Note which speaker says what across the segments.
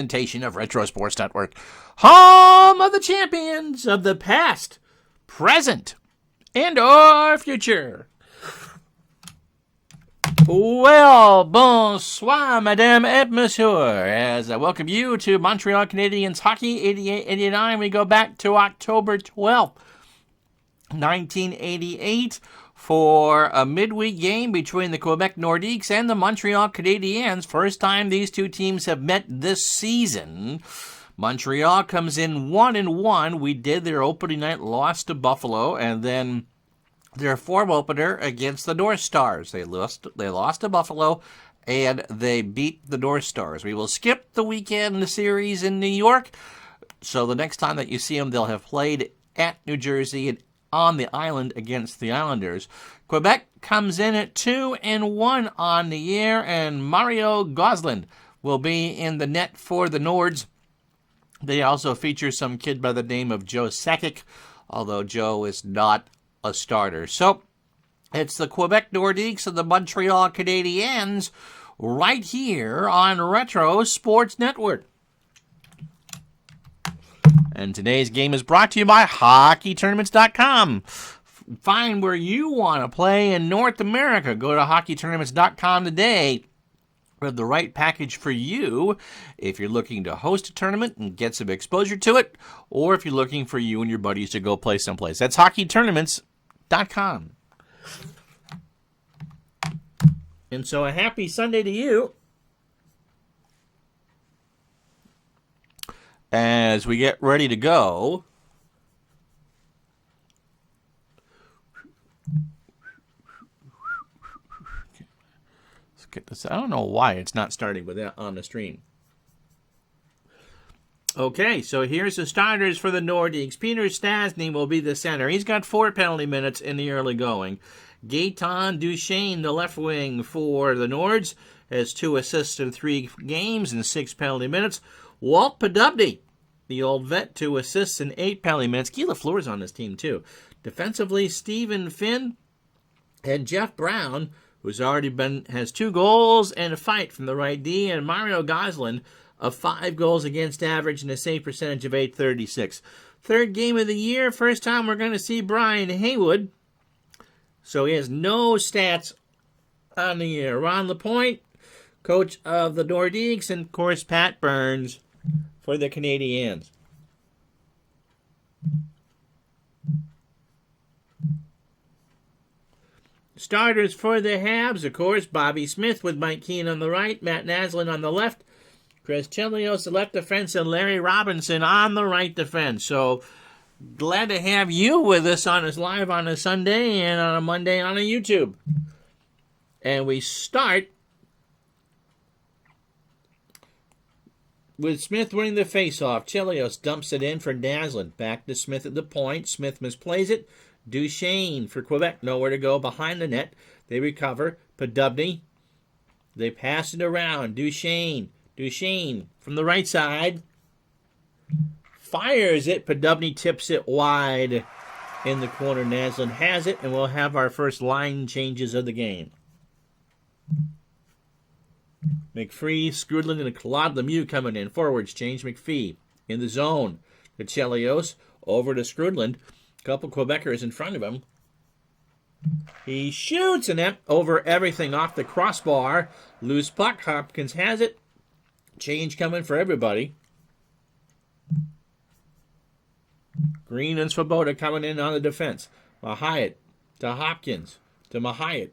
Speaker 1: presentation of Retro Sports Network, home of the champions of the past, present, and or future. Well, bonsoir, madame et monsieur, as I welcome you to Montreal Canadiens Hockey 88-89. We go back to October 12th, 1988, for a midweek game between the Quebec Nordiques and the Montreal Canadiens. First time these two teams have met this season. Montreal comes in 1-1. We did their opening night loss to Buffalo, and then their form opener against the North Stars. They lost to Buffalo, and they beat the North Stars. We will skip the weekend series in New York, so the next time that you see them, they'll have played at New Jersey and on the island against the Islanders. Quebec comes in at 2-1 on the year, and Mario Gosselin will be in the net for the Nords. They also feature some kid by the name of Joe Sakic, although Joe is not a starter. So it's the Quebec Nordiques and the Montreal Canadiens right here on Retro Sports Network. And today's game is brought to you by HockeyTournaments.com. Find where you want to play in North America. Go to HockeyTournaments.com today for the right package for you if you're looking to host a tournament and get some exposure to it, or if you're looking for you and your buddies to go play someplace. That's HockeyTournaments.com. And so a happy Sunday to you as we get ready to go. Let's get this. I don't know why it's not starting with that on the stream. Okay, so here's the starters for the Nordiques. Peter Stastny will be the center. He's got 4 penalty minutes in the early going. Gaetan Duchesne, the left wing for the Nords, has 2 assists in 3 games and 6 penalty minutes. Walt Podubny, the old vet, 2 assists in 8 penalty minutes. Guy Lafleur's on this team, too. Defensively, Stephen Finn and Jeff Brown, who's has 2 goals and a fight from the right D, and Mario Gosselin of 5 goals against average and a save percentage of .836. Third game of the year, first time we're going to see Brian Haywood. So he has no stats on the year. Ron Lapointe, coach of the Nordiques, and of course Pat Burns for the Canadiens. Starters for the Habs, of course, Bobby Smith with Mike Keane on the right, Matt Naslund on the left, Chris Chelios, the left defense, and Larry Robinson on the right defense. So glad to have you with us on us live on a Sunday and on a Monday on a YouTube. And we start with Smith winning the faceoff. Chelios dumps it in for Naslund. Back to Smith at the point. Smith misplays it. Duchesne for Quebec. Nowhere to go behind the net. They recover. Podubny. They pass it around. Duchesne from the right side. Fires it. Podubny tips it wide in the corner. Naslund has it, and we'll have our first line changes of the game. McPhee, Skrudland, and Claude Lemieux coming in. Forwards change. McPhee in the zone. To Chelios. Over to Skrudland. A couple Quebecers in front of him. He shoots, and that over everything off the crossbar. Loose puck. Hopkins has it. Change coming for everybody. Green and Svoboda coming in on the defense. Mahayat to Hopkins to Mahayat.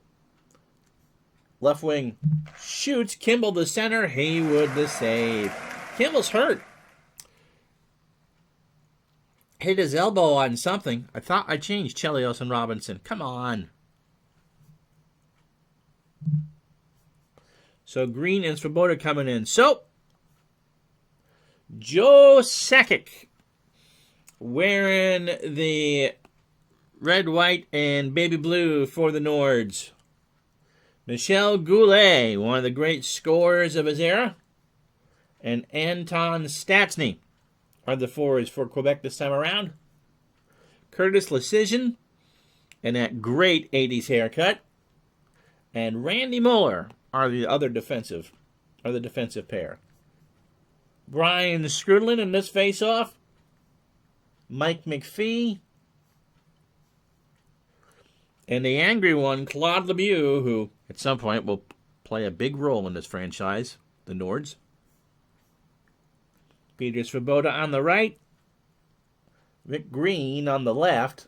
Speaker 1: Left wing shoots. Kimball the center. Haywood the save. Kimball's hurt. Hit his elbow on something. I thought I changed Chelios and Robinson. Come on. So Green and Svoboda coming in. So Joe Sakic wearing the red, white, and baby blue for the Nords. Michel Goulet, one of the great scorers of his era. And Anton Stastny are the forwards for Quebec this time around. Curtis Lecision, and that great 80s haircut. And Randy Mueller are the defensive pair. Brian Skrudlin in this face-off. Mike McPhee. And the angry one, Claude Lemieux, who at some point will play a big role in this franchise, the Nords. Peter Svoboda on the right. Rick Green on the left.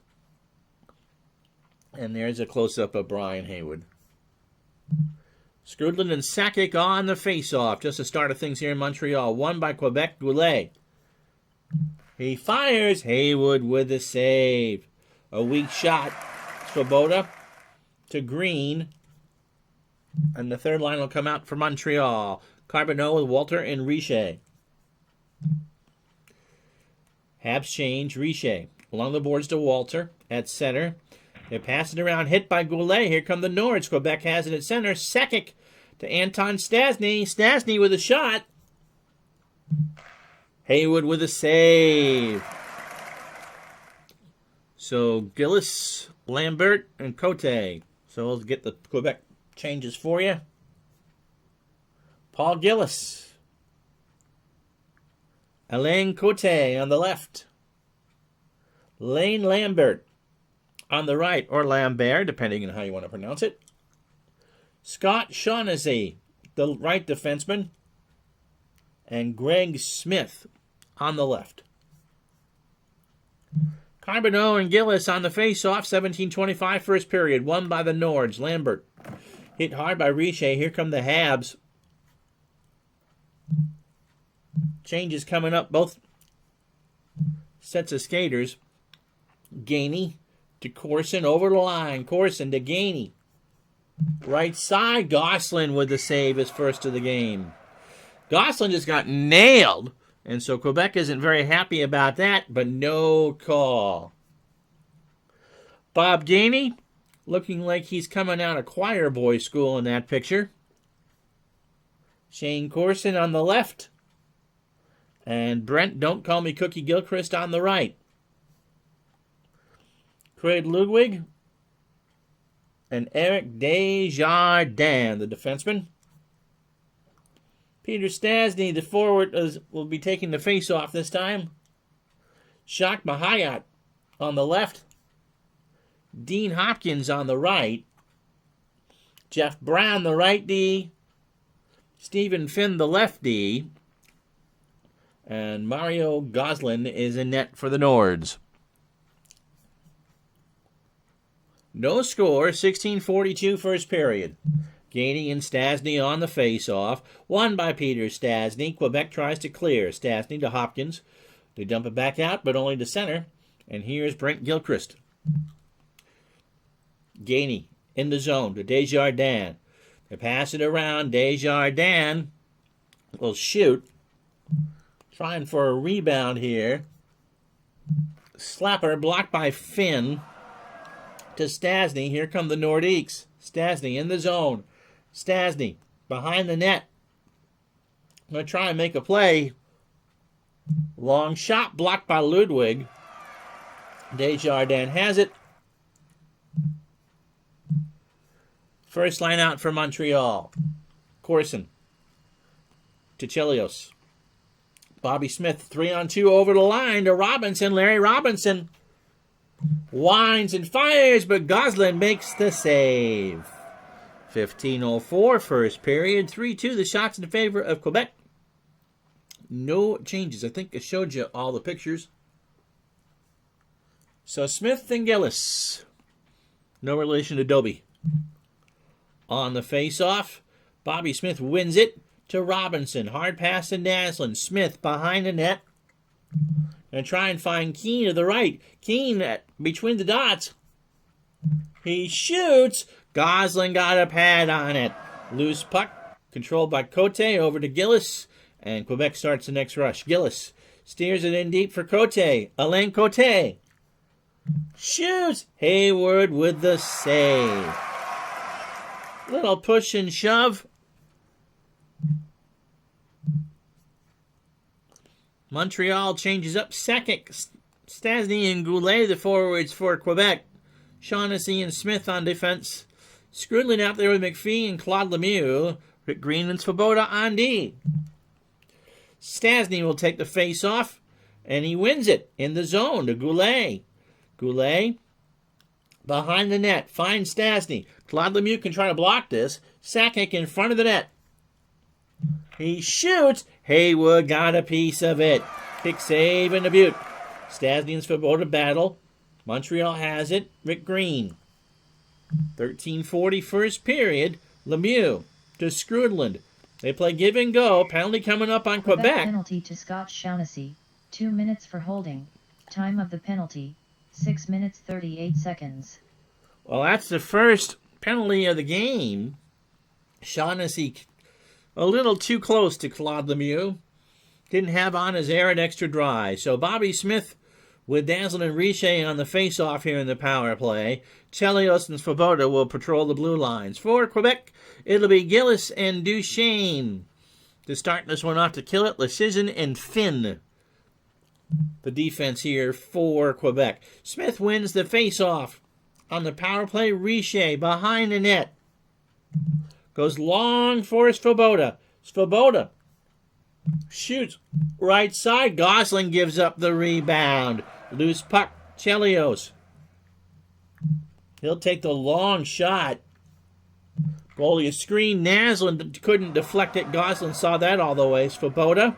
Speaker 1: And there's a close-up of Brian Haywood. Skrudlin and Sakic on the face-off. Just the start of things here in Montreal. Won by Quebec Goulet. He fires. Haywood with a save. A weak shot. Svoboda to Green. And the third line will come out for Montreal. Carbonneau with Walter and Richer. Habs change. Richer along the boards to Walter at center. They're passing around, hit by Goulet. Here come the Nords. Quebec has it at center. Sakic to Anton Stastny. Stastny with a shot. Haywood with a save. So Gillis, Lambert, and Cote. So we'll get the Quebec changes for you. Paul Gillis. Alain Cote on the left. Lane Lambert on the right, or Lambert, depending on how you want to pronounce it. Scott Shaughnessy, the right defenseman. And Greg Smith on the left. Carbonneau and Gillis on the face-off, 17:25 first period, won by the Nords. Lambert hit hard by Richer. Here come the Habs. Changes coming up, both sets of skaters. Gainey to Corson, over the line. Corson to Gainey. Right side, Gosselin with the save, his first of the game. Gosselin just got nailed, and so Quebec isn't very happy about that, but no call. Bob Gainey, looking like he's coming out of choir boy school in that picture. Shane Corson on the left. And Brent, don't call me Cookie Gilchrist, on the right. Craig Ludwig and Eric Desjardins, the defenseman. Peter Stastny, the forward, will be taking the face-off this time. Jacques Mahayat on the left. Dean Hopkins on the right. Jeff Brown, the right D. Stephen Finn, the left D. And Mario Goslin is in net for the Nords. No score, 16:42 first period. Gainey and Stastny on the face-off. Won by Peter Stastny. Quebec tries to clear. Stastny to Hopkins. They dump it back out, but only to center. And here's Brent Gilchrist. Gainey in the zone to Desjardins. They pass it around. Desjardins will shoot. Trying for a rebound here. Slapper blocked by Finn to Stastny. Here come the Nordiques. Stastny in the zone. Stastny behind the net. Going to try and make a play. Long shot blocked by Ludwig. Desjardins has it. First line out for Montreal. Corson to Chelios. Bobby Smith, 3-on-2 over the line to Robinson. Larry Robinson winds and fires, but Goslin makes the save. 15:04 first period. 3-2 the shots in favor of Quebec. No changes. I think I showed you all the pictures. So Smith and Gillis. No relation to Dobie. On the face-off, Bobby Smith wins it to Robinson. Hard pass to Naslin. Smith behind the net. And try and find Keane to the right. Keane between the dots. He shoots. Goslin got a pad on it. Loose puck. Controlled by Cote over to Gillis. And Quebec starts the next rush. Gillis steers it in deep for Cote. Alain Cote shoots. Hayward with the save. Little push and shove. Montreal changes up. Sakic, Stastny, and Goulet, the forwards for Quebec. Shaughnessy and Smith on defense. Skrudlin out there with McPhee and Claude Lemieux. Rick Green and Svoboda on D. Stastny will take the face-off, and he wins it in the zone to Goulet. Goulet behind the net, finds Stastny. Claude Lemieux can try to block this. Sakic in front of the net. He shoots. Haywood got a piece of it. Kick save and a beaut. Stastny and Svoboda battle. Montreal has it. Rick Green. 13:40 first period. Lemieux to Skrudland. They play give and go. Penalty coming up on Quebec.
Speaker 2: Penalty to Scott Shaughnessy. 2 minutes for holding. Time of the penalty, 6 minutes 38 seconds.
Speaker 1: Well, that's the first penalty of the game. Shaughnessy a little too close to Claude Lemieux. Didn't have on his air and extra dry. So Bobby Smith with Dazzlin and Richer on the face-off here in the power play. Chelios and Svoboda will patrol the blue lines. For Quebec, it'll be Gillis and Duchesne. To start this one off to kill it, Leschyshyn and Finn. The defense here for Quebec. Smith wins the face-off. On the power play, Richer behind the net. Goes long for Svoboda. Svoboda shoots right side. Gosling gives up the rebound. Loose puck. Chelios. He'll take the long shot. Goalie screen. Naslund couldn't deflect it. Gosling saw that all the way. Svoboda.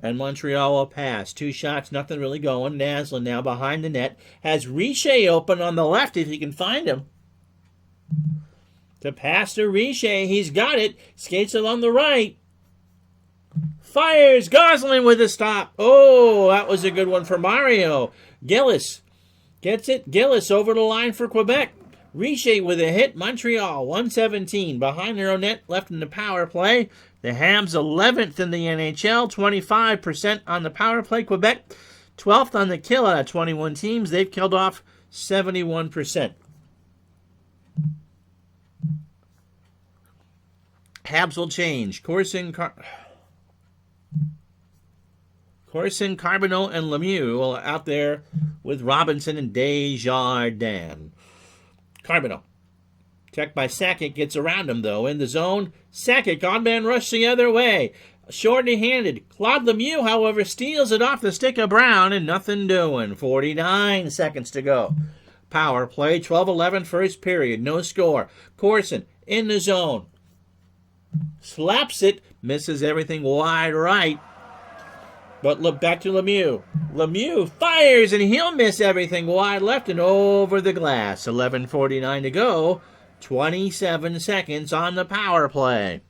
Speaker 1: And Montreal will pass. 2 shots, nothing really going. Naslund now behind the net. Has Richer open on the left if he can find him. To pass to Richer. He's got it. Skates along the right. Fires. Gosling with a stop. Oh, that was a good one for Mario. Gillis gets it. Gillis over the line for Quebec. Richer with a hit. Montreal 117 behind their own net, left in the power play. The Habs 11th in the NHL, 25% on the power play. Quebec 12th on the kill out of 21 teams. They've killed off 71%. Habs will change. Corson, Carbonneau, and Lemieux out there with Robinson and Desjardins. Carbonneau. Checked by Sakic, gets around him, though. In the zone, Sakic, on-man rush the other way. Shorty-handed. Claude Lemieux, however, steals it off the stick of Brown, and nothing doing. 49 seconds to go. Power play, 12-11 first period. No score. Corson in the zone. Slaps it. Misses everything wide right. But look back to Lemieux. Lemieux fires, and he'll miss everything wide left and over the glass. 11:49 to go. 27 seconds on the power play.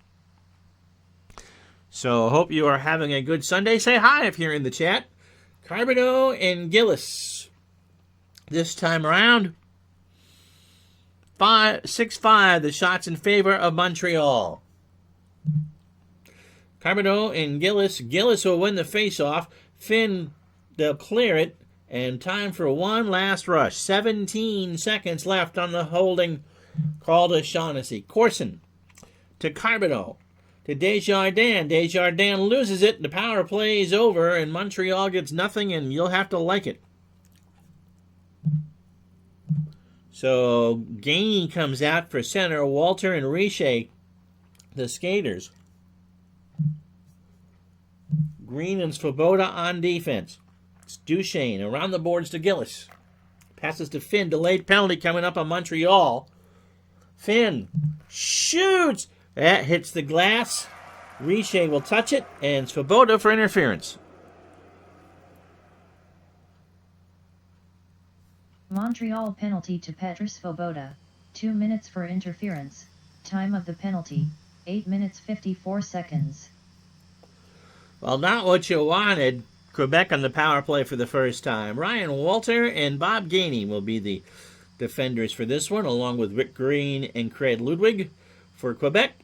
Speaker 1: So hope you are having a good Sunday. Say hi if you're in the chat. Carbonneau and Gillis. This time around, 6-5, the shots in favor of Montreal. Carbonneau and Gillis. Gillis will win the face-off. Finn, they'll clear it. And time for one last rush. 17 seconds left on the holding call to Shaughnessy. Corson to Carbonneau. To Desjardins. Desjardins loses it. The power play is over, and Montreal gets nothing, and you'll have to like it. So Gainey comes out for center. Walter and Richer, the skaters. Green and Svoboda on defense. It's Duchesne around the boards to Gillis. Passes to Finn. Delayed penalty coming up on Montreal. Finn shoots. That hits the glass. Richer will touch it, and Svoboda for interference.
Speaker 2: Montreal penalty to Petr Svoboda. 2 minutes for interference. Time of the penalty, 8 minutes 54 seconds.
Speaker 1: Well, not what you wanted. Quebec on the power play for the first time. Ryan Walter and Bob Gainey will be the defenders for this one, along with Rick Green and Craig Ludwig. For Quebec,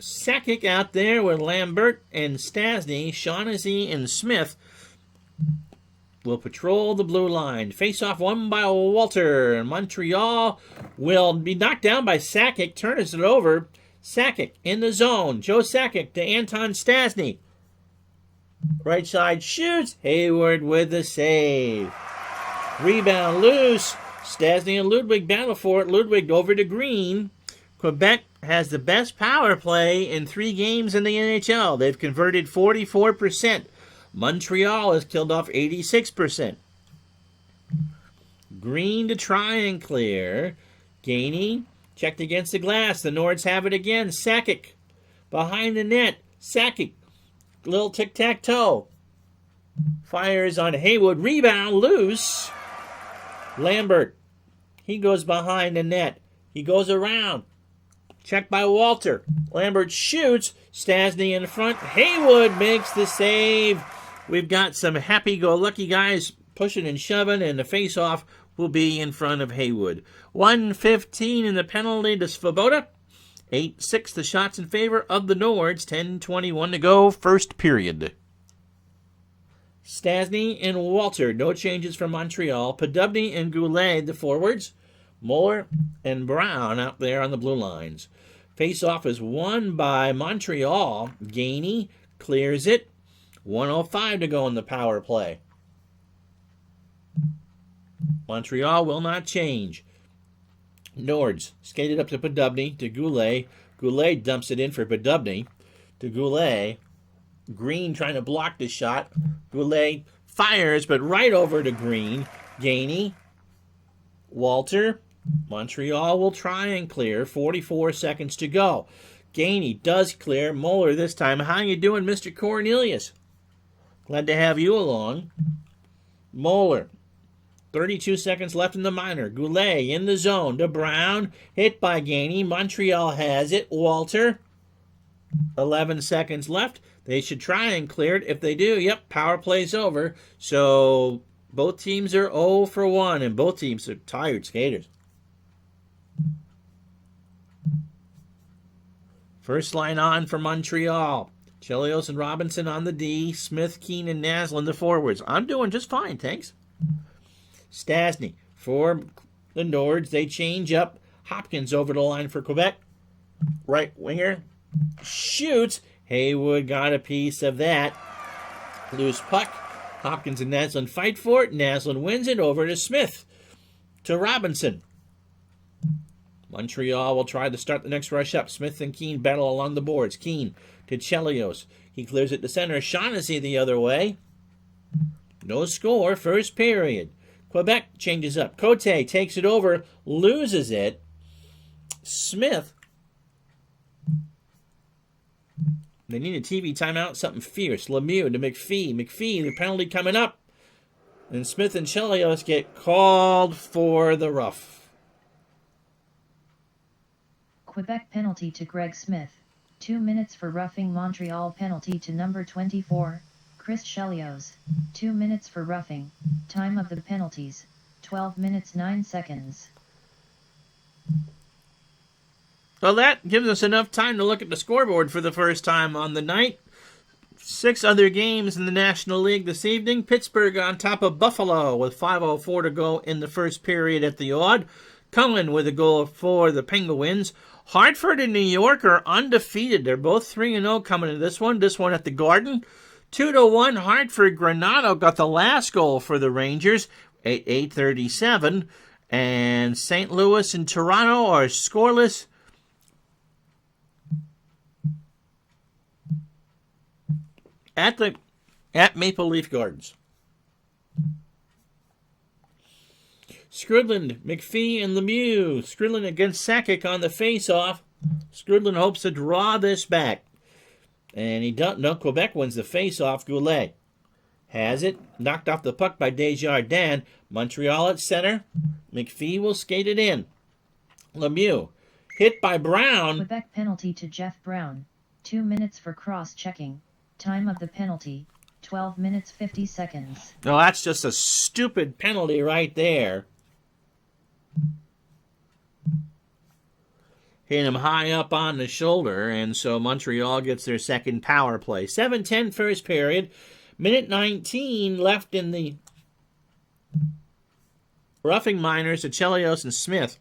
Speaker 1: Sakic out there with Lambert and Stastny. Shaughnessy and Smith will patrol the blue line. Face-off won by Walter. Montreal will be knocked down by Sakic. Turns it over. Sakic in the zone. Joe Sakic to Anton Stastny. Right side shoots. Hayward with the save. Rebound loose. Stastny and Ludwig battle for it. Ludwig over to Green. Quebec has the best power play in 3 games in the NHL. They've converted 44%. Montreal has killed off 86%. Green to try and clear. Gainey checked against the glass. The Nords have it again. Sakic behind the net. Sakic, little tic-tac-toe. Fires on Haywood. Rebound loose. Lambert, he goes behind the net. He goes around. Checked by Walter. Lambert shoots. Stastny in front. Haywood makes the save. We've got some happy-go-lucky guys pushing and shoving, and the face-off will be in front of Haywood. 1:15 in the penalty to Svoboda. 8-6 the shots in favor of the Nords. 10:21 to go, first period. Stastny and Walter, no changes from Montreal. Podubny and Goulet, the forwards. Muller and Brown out there on the blue lines. Face-off is won by Montreal. Gainey clears it. 1:05 to go in the power play. Montreal will not change. Nords skated up to Podubny, to Goulet. Goulet dumps it in for Podubny. To Goulet. Green trying to block the shot. Goulet fires, but right over to Green. Gainey. Walter. Montreal will try and clear. 44 seconds to go. Gainey does clear. Muller this time. How you doing, Mr. Cornelius? Glad to have you along. Muller. 32 seconds left in the minor. Goulet in the zone to Brown. Hit by Gainey. Montreal has it. Walter. 11 seconds left. They should try and clear it. If they do, yep, power play's over. So both teams are 0 for 1, and both teams are tired skaters. First line on for Montreal. Chelios and Robinson on the D. Smith, Keane, and Naslund the forwards. I'm doing just fine, thanks. Stastny for the Nords. They change up. Hopkins over the line for Quebec. Right winger shoots. Haywood got a piece of that. Loose puck. Hopkins and Naslund fight for it. Naslund wins it over to Smith. To Robinson. Montreal will try to start the next rush up. Smith and Keane battle along the boards. Keane to Chelios. He clears it to center. Shaughnessy the other way. No score. First period. Quebec changes up. Cote takes it over. Loses it. Smith. They need a TV timeout. Something fierce. Lemieux to McPhee. McPhee, the penalty coming up. And Smith and Chelios get called for the rough.
Speaker 2: Quebec penalty to Greg Smith. 2 minutes for roughing. Montreal penalty to number 24, Chris Chelios. 2 minutes for roughing. Time of the penalties, 12 minutes 9 seconds.
Speaker 1: Well, that gives us enough time to look at the scoreboard for the first time on the night. 6 other games in the National League this evening. Pittsburgh on top of Buffalo with 5:04 to go in the first period at the odd. Cullen with a goal for the Penguins. Hartford and New York are undefeated. They're both 3-0 coming to this one. This one at the Garden. 2-1 Hartford. Granato got the last goal for the Rangers at 8:37. And St. Louis and Toronto are scoreless. At Maple Leaf Gardens. Skrudland, McPhee, and Lemieux. Skrudland against Sakic on the face-off. Skrudland hopes to draw this back. And he doesn't. No, Quebec wins the face-off. Goulet has it. Knocked off the puck by Desjardins. Montreal at center. McPhee will skate it in. Lemieux hit by Brown.
Speaker 2: Quebec penalty to Jeff Brown. 2 minutes for cross-checking. Time of the penalty, 12 minutes 50 seconds.
Speaker 1: No, that's just a stupid penalty right there. Hit him high up on the shoulder, and so Montreal gets their second power play. 7:10 first period. Minute 19 left in the roughing minors to Chelios and Smith.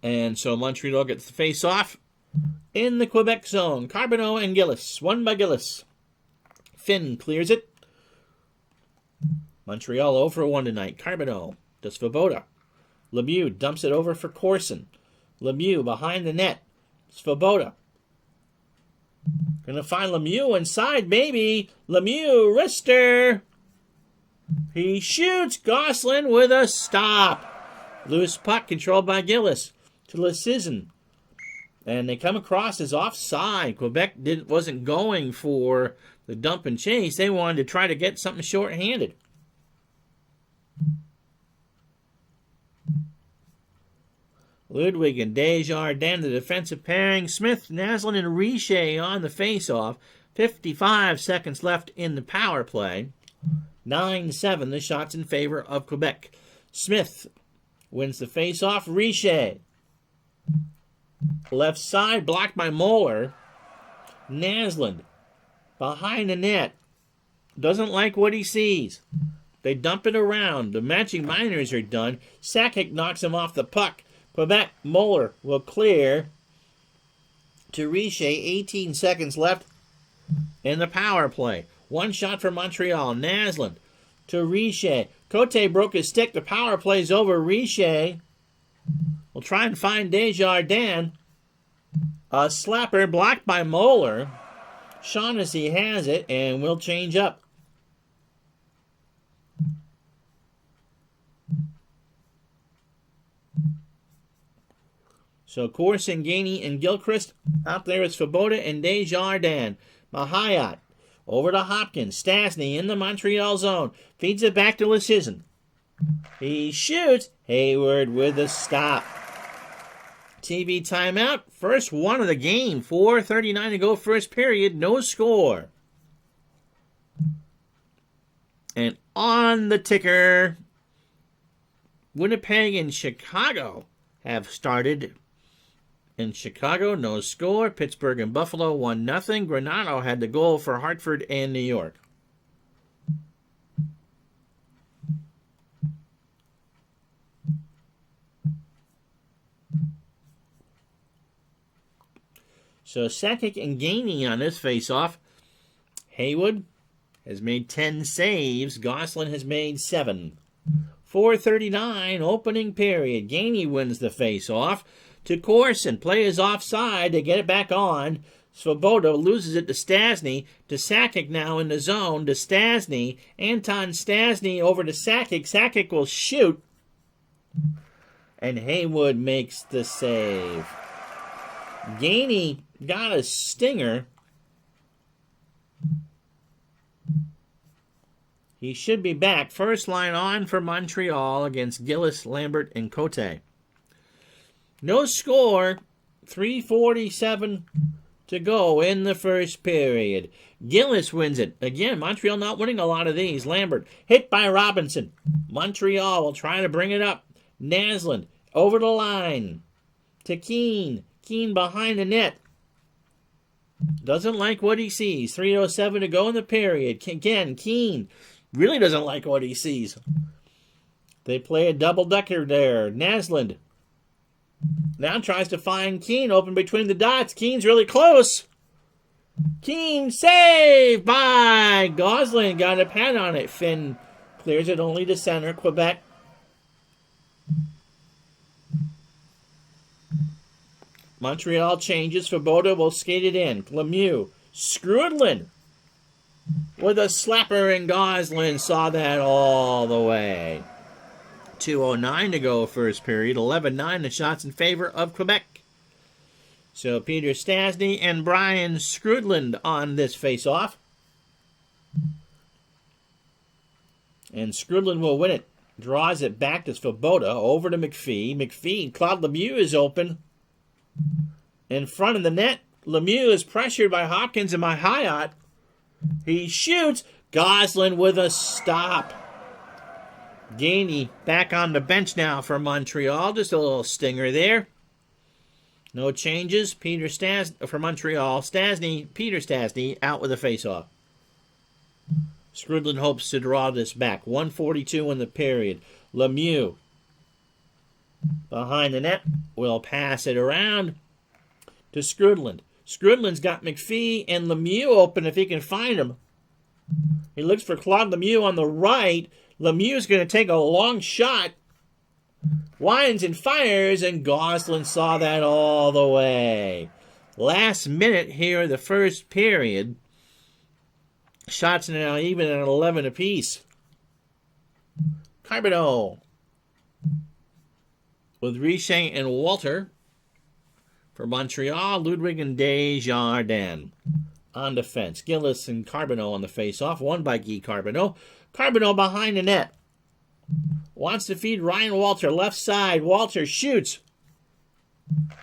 Speaker 1: And so Montreal gets the face-off. In the Quebec zone, Carbonneau and Gillis. Won by Gillis. Finn clears it. Montreal 0 for 1 tonight. Carbonneau to Svoboda. Lemieux dumps it over for Corson. Lemieux behind the net. Svoboda. Gonna find Lemieux inside, maybe. Lemieux, wrister. He shoots. Gosselin with a stop. Loose puck controlled by Gillis to Leschyshyn. And they come across as offside. Quebec wasn't going for the dump and chase. They wanted to try to get something short-handed. Ludwig and Desjardins, the defensive pairing. Smith, Naslund, and Richer on the face-off. 55 seconds left in the power play. 9-7, the shots in favor of Quebec. Smith wins the face-off. Richer. Left side, blocked by Moeller. Naslund, behind the net. Doesn't like what he sees. They dump it around. The matching minors are done. Sakic knocks him off the puck. Quebec, Moeller will clear to Richer. 18 seconds left in the power play. One shot for Montreal. Naslund to Richer. Cote broke his stick. The power play's over. Richer will try and find Desjardins. A slapper blocked by Moeller. Shaughnessy has it and will change up. So Corson, Gainey, and Gilchrist. Out there is Svoboda and Desjardins. Mahayat over to Hopkins. Stastny in the Montreal zone. Feeds it back to Leschyshyn. He shoots. Hayward with a stop. TV timeout. First one of the game. 4:39 to go first period. No score. And on the ticker, Winnipeg and Chicago have started. In Chicago, no score. Pittsburgh and Buffalo 1-0. Granato had the goal for Hartford and New York. So Sakic and Gainey on this face-off. Haywood has made 10 saves. Gosselin has made 7. 4:39 opening period. Gainey wins the face-off to Corson. Play is offside. They get it back on. Svoboda loses it to Stastny. To Sakic now in the zone. To Stastny. Anton Stastny over to Sakic. Sakic will shoot. And Haywood makes the save. Gainey got a stinger. He should be back. First line on for Montreal against Gillis, Lambert, and Cote. No score. 3:47 to go in the first period. Gillis wins it. Again, Montreal not winning a lot of these. Lambert hit by Robinson. Montreal will try to bring it up. Naslund over the line to Keane. Keane behind the net. Doesn't like what he sees. 3:07 to go in the period. Again, Keane really doesn't like what he sees. They play a double-decker there. Naslund now tries to find Keane open between the dots. Keane's really close. Keane saved by Gosselin. Got a pad on it. Finn clears it only to center. Quebec. Montreal changes. Svoboda will skate it in. Lemieux. Skrudlin with a slapper, and Gosselin saw that all the way. 2:09 to go first period. 11-9 the shots in favor of Quebec. So Peter Stastny and Brian Skrudland on this face-off. And Skrudland will win it. Draws it back to Svoboda. Over to McPhee. McPhee. Claude Lemieux is open. In front of the net. Lemieux is pressured by Hopkins and by Hayat. He shoots. Gosselin with a stop. Gainey back on the bench now for Montreal. Just a little stinger there. No changes. Peter Stastny for Montreal. Peter Stastny out with a face-off. Skrudland hopes to draw this back. 1:42 in the period. Lemieux behind the net will pass it around to Skrudland. Skrudland's got McPhee and Lemieux open if he can find him. He looks for Claude Lemieux on the right. Lemieux's going to take a long shot. Winds and fires, and Gosselin saw that all the way. Last minute here in the first period. Shots now even at 11 apiece. Carbonneau with Richer and Walter for Montreal. Ludwig and Desjardins on defense. Gillis and Carbonneau on the face-off. Won by Guy Carbonneau. Carbonneau behind the net. Wants to feed Ryan Walter. Left side. Walter shoots.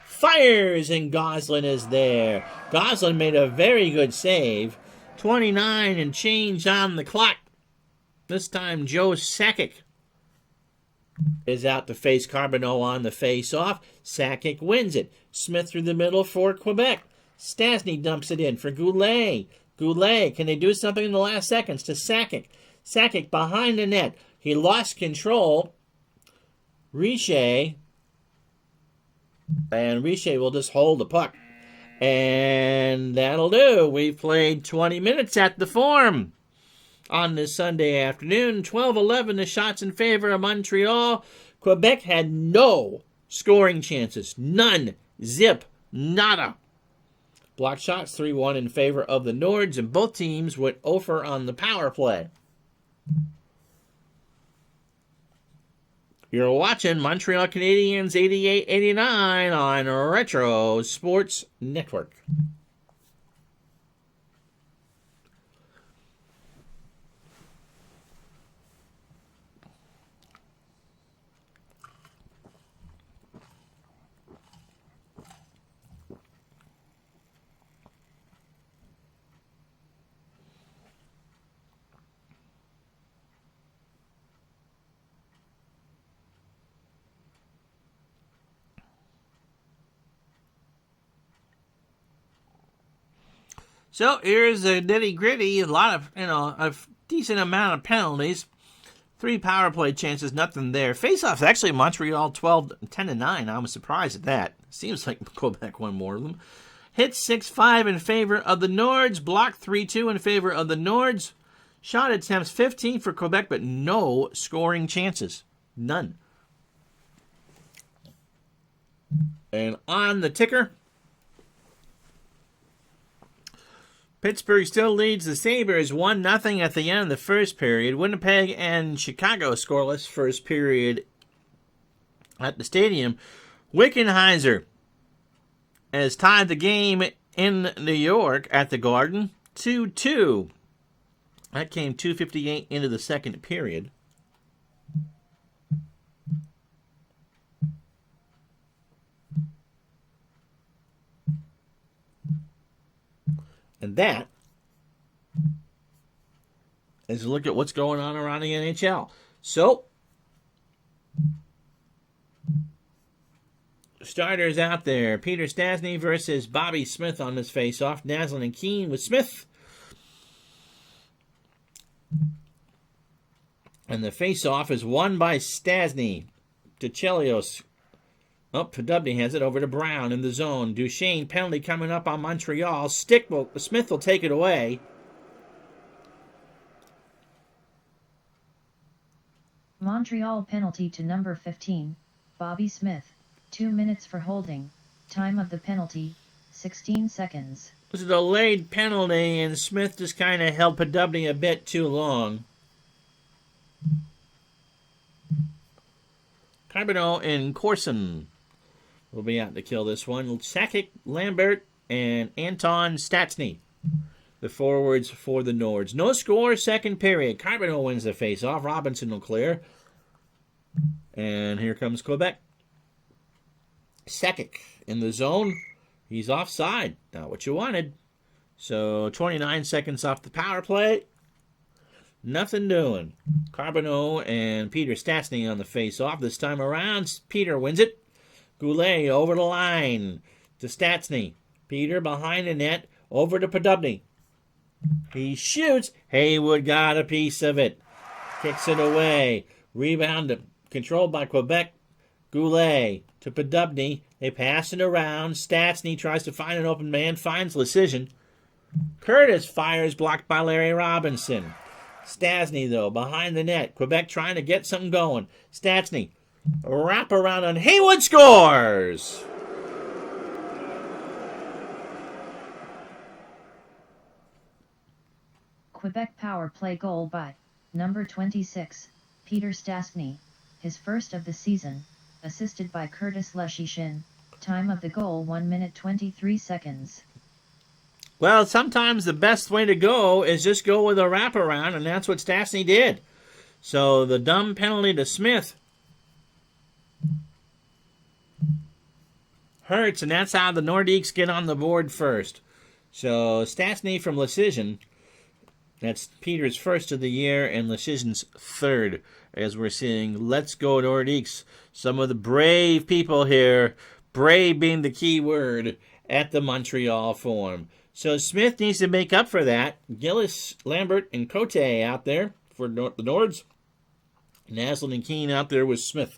Speaker 1: Fires, and Gosselin is there. Gosselin made a very good save. 29 and change on the clock. This time Joe Sakic is out to face Carbonneau on the face-off. Sakic wins it. Smith through the middle for Quebec. Stastny dumps it in for Goulet. Goulet, can they do something in the last seconds to Sakic? Sakic behind the net. He lost control. Richer. And Richer will just hold the puck. And that'll do. We've played 20 minutes at the Forum on this Sunday afternoon. 12-11 the shots in favor of Montreal. Quebec had no scoring chances. None. Zip. Nada. Block shots 3-1 in favor of the Nords, and both teams went over on the power play. You're watching Montreal Canadiens 88-89 on Retro Sports Network. So here's a nitty-gritty, a lot of, a decent amount of penalties. 3 power play chances, nothing there. Face-offs, actually Montreal 10-9. I was surprised at that. Seems like Quebec won more of them. Hits 6-5 in favor of the Nords. Blocked 3-2 in favor of the Nords. Shot attempts 15 for Quebec, but no scoring chances. None. And on the ticker, Pittsburgh still leads the Sabres 1-0 at the end of the first period. Winnipeg and Chicago scoreless first period at the stadium. Wickenheiser has tied the game in New York at the Garden 2-2. That came 2:58 into the second period. And that is a look at what's going on around the NHL. So, starters out there. Peter Stastny versus Bobby Smith on this face-off. Naslin and Keane with Smith. And the face-off is won by Stastny. DeChelios. Oh, Podubny has it over to Brown in the zone. Duchesne, penalty coming up on Montreal. Smith will take it away.
Speaker 2: Montreal penalty to number 15, Bobby Smith. 2 minutes for holding. Time of the penalty, 16 seconds.
Speaker 1: It was a delayed penalty, and Smith just kind of held Podubny a bit too long. Carbonneau and Corson will be out to kill this one. Sakic, Lambert, and Anton Stastny, the forwards for the Nords. No score, second period. Carbonneau wins the face-off. Robinson will clear. And here comes Quebec. Sakic in the zone. He's offside. Not what you wanted. So 29 seconds off the power play. Nothing doing. Carbonneau and Peter Stastny on the face-off. This time around, Peter wins it. Goulet over the line to Stastny. Peter behind the net, over to Podubny. He shoots. Haywood got a piece of it. Kicks it away. Rebound controlled by Quebec. Goulet to Podubny. They pass it around. Stastny tries to find an open man. Finds Lecision. Curtis fires, blocked by Larry Robinson. Stastny, though, behind the net. Quebec trying to get something going. Stastny Wrap around on Haywood scores.
Speaker 2: Quebec power play goal by number 26, Peter Stastny, his first of the season, assisted by Curtis Lechishin. Time of the goal 1 minute 23 seconds.
Speaker 1: Well, sometimes the best way to go is just go with a wraparound, and that's what Stastny did. So the dumb penalty to Smith hurts, and that's how the Nordiques get on the board first. So Stastny from Lechishin, that's Peter's first of the year and Lechishin's third, as we're seeing. Let's go Nordiques. Some of the brave people here, brave being the key word, at the Montreal Forum. So Smith needs to make up for that. Gillis, Lambert, and Cote out there for the Nords. Naslund and Keane out there with Smith.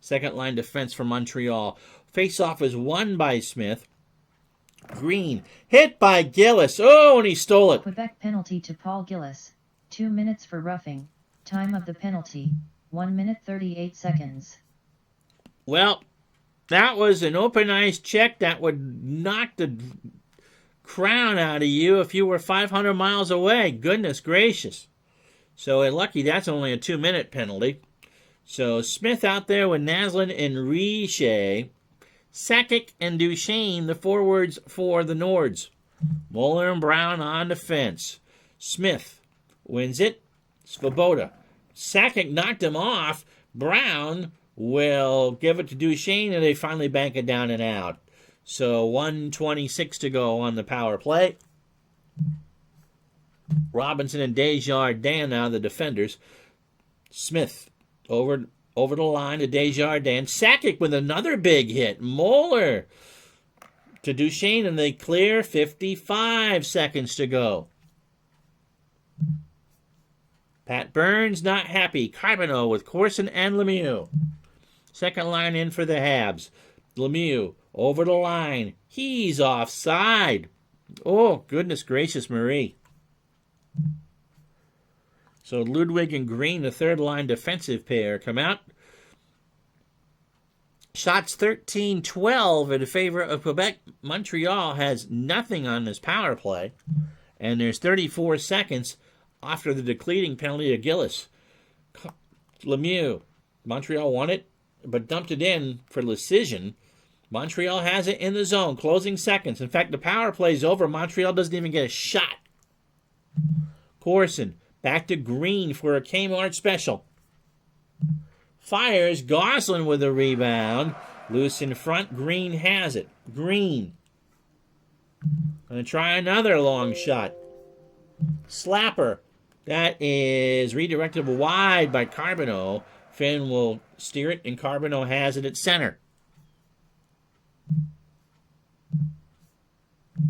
Speaker 1: Second line defense for Montreal. Face-off is won by Smith. Green hit by Gillis. Oh, and he stole it.
Speaker 2: Quebec penalty to Paul Gillis. 2 minutes for roughing. Time of the penalty 1 minute 38 seconds.
Speaker 1: Well, that was an open ice check that would knock the crown out of you if you were 500 miles away. Goodness gracious. So lucky that's only a 2-minute penalty. So Smith out there with Naslund and Richer. Sakic and Duchesne, the forwards for the Nords. Moeller and Brown on defense. Smith wins it. Svoboda. Sakic knocked him off. Brown will give it to Duchesne, and they finally bank it down and out. So 1:26 to go on the power play. Robinson and Desjardins now the defenders. Smith over the line to Desjardins. Sakic with another big hit. Moeller to Duchesne, and they clear. 55 seconds to go. Pat Burns not happy. Carbonneau with Corson and Lemieux. Second line in for the Habs. Lemieux over the line. He's offside. Oh, goodness gracious, Marie. So Ludwig and Green, the third line defensive pair, come out. Shots 13-12 in favor of Quebec. Montreal has nothing on this power play. And there's 34 seconds after the depleting penalty of Gillis. Lemieux. Montreal won it, but dumped it in for Lechishin. Montreal has it in the zone. Closing seconds. In fact, the power play's over. Montreal doesn't even get a shot. Corson. Back to Green for a Kmart special. Fires. Gosselin with a rebound. Loose in front. Green has it. Green. Going to try another long shot. Slapper. That is redirected wide by Carbonneau. Finn will steer it, and Carbonneau has it at center.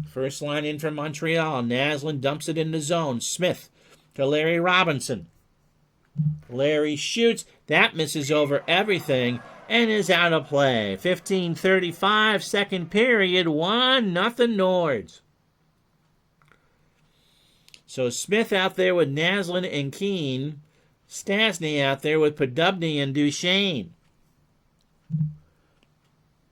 Speaker 1: First line in from Montreal. Naslund dumps it in the zone. Smith to Larry Robinson. Larry shoots. That misses over everything and is out of play. 15:35, second period. 1-0 Nords. So Smith out there with Naslund and Keane. Stastny out there with Podubny and Duchesne.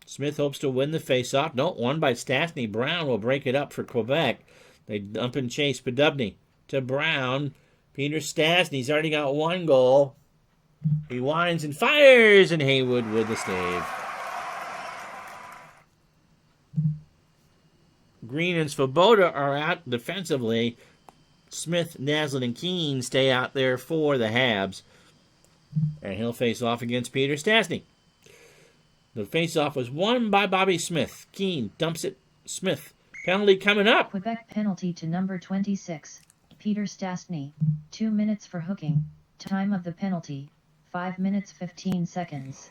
Speaker 1: Smith hopes to win the faceoff. No, won by Stastny. Brown will break it up for Quebec. They dump and chase Podubny to Brown. Peter Stastny's already got one goal. He winds and fires, and Haywood with the save. Green and Svoboda are out defensively. Smith, Naslund, and Keane stay out there for the Habs. And he'll face off against Peter Stastny. The face-off was won by Bobby Smith. Keane dumps it. Smith. Penalty coming up.
Speaker 2: Quebec penalty to number 26, Peter Stastny. 2 minutes for hooking. Time of the penalty 5 minutes 15 seconds.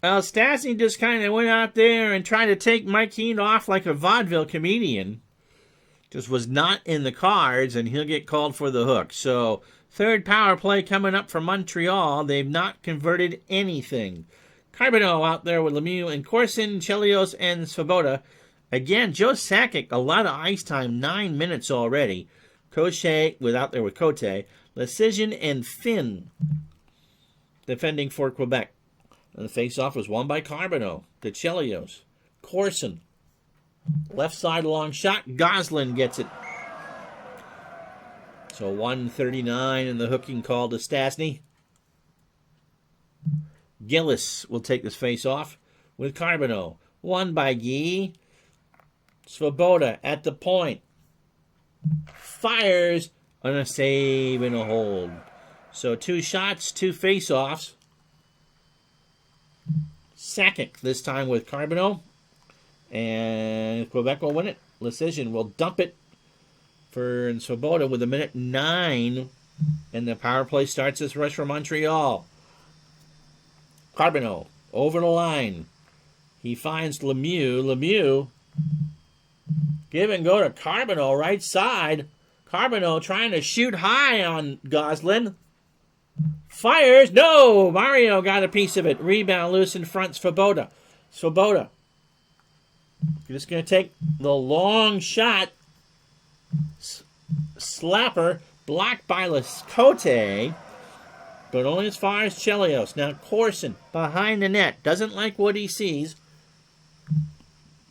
Speaker 1: Well, Stastny just kind of went out there and tried to take Mike Keane off like a vaudeville comedian. Just was not in the cards, and he'll get called for the hook. So, third power play coming up for Montreal. They've not converted anything. Carbonneau out there with Lemieux and Corson, Chelios, and Svoboda. Again, Joe Sakic, a lot of ice time, 9 minutes already. Cochet out there with Cote. Lechishin and Finn. defending for Quebec. And the face-off was won by Carbonneau to Chelios. Corson. Left side long shot. Goslin gets it. So 1:39 in the hooking call to Stastny. Gillis will take this face-off with Carbonneau. Won by Guy. Svoboda at the point. Fires on a save and a hold. So 2 shots, 2 face-offs. Sakic this time with Carbonneau. And Quebec will win it. Decision will dump it for Svoboda with 1:09. And the power play starts this rush for Montreal. Carbonneau over the line. He finds Lemieux. Lemieux. Give and go to Carbonneau, right side. Carbonneau trying to shoot high on Goslin. Fires. No! Mario got a piece of it. Rebound loose in front. Svoboda. Svoboda. Just going to take the long shot. Slapper. Blocked by Lascote. But only as far as Chelios. Now Corson behind the net. Doesn't like what he sees.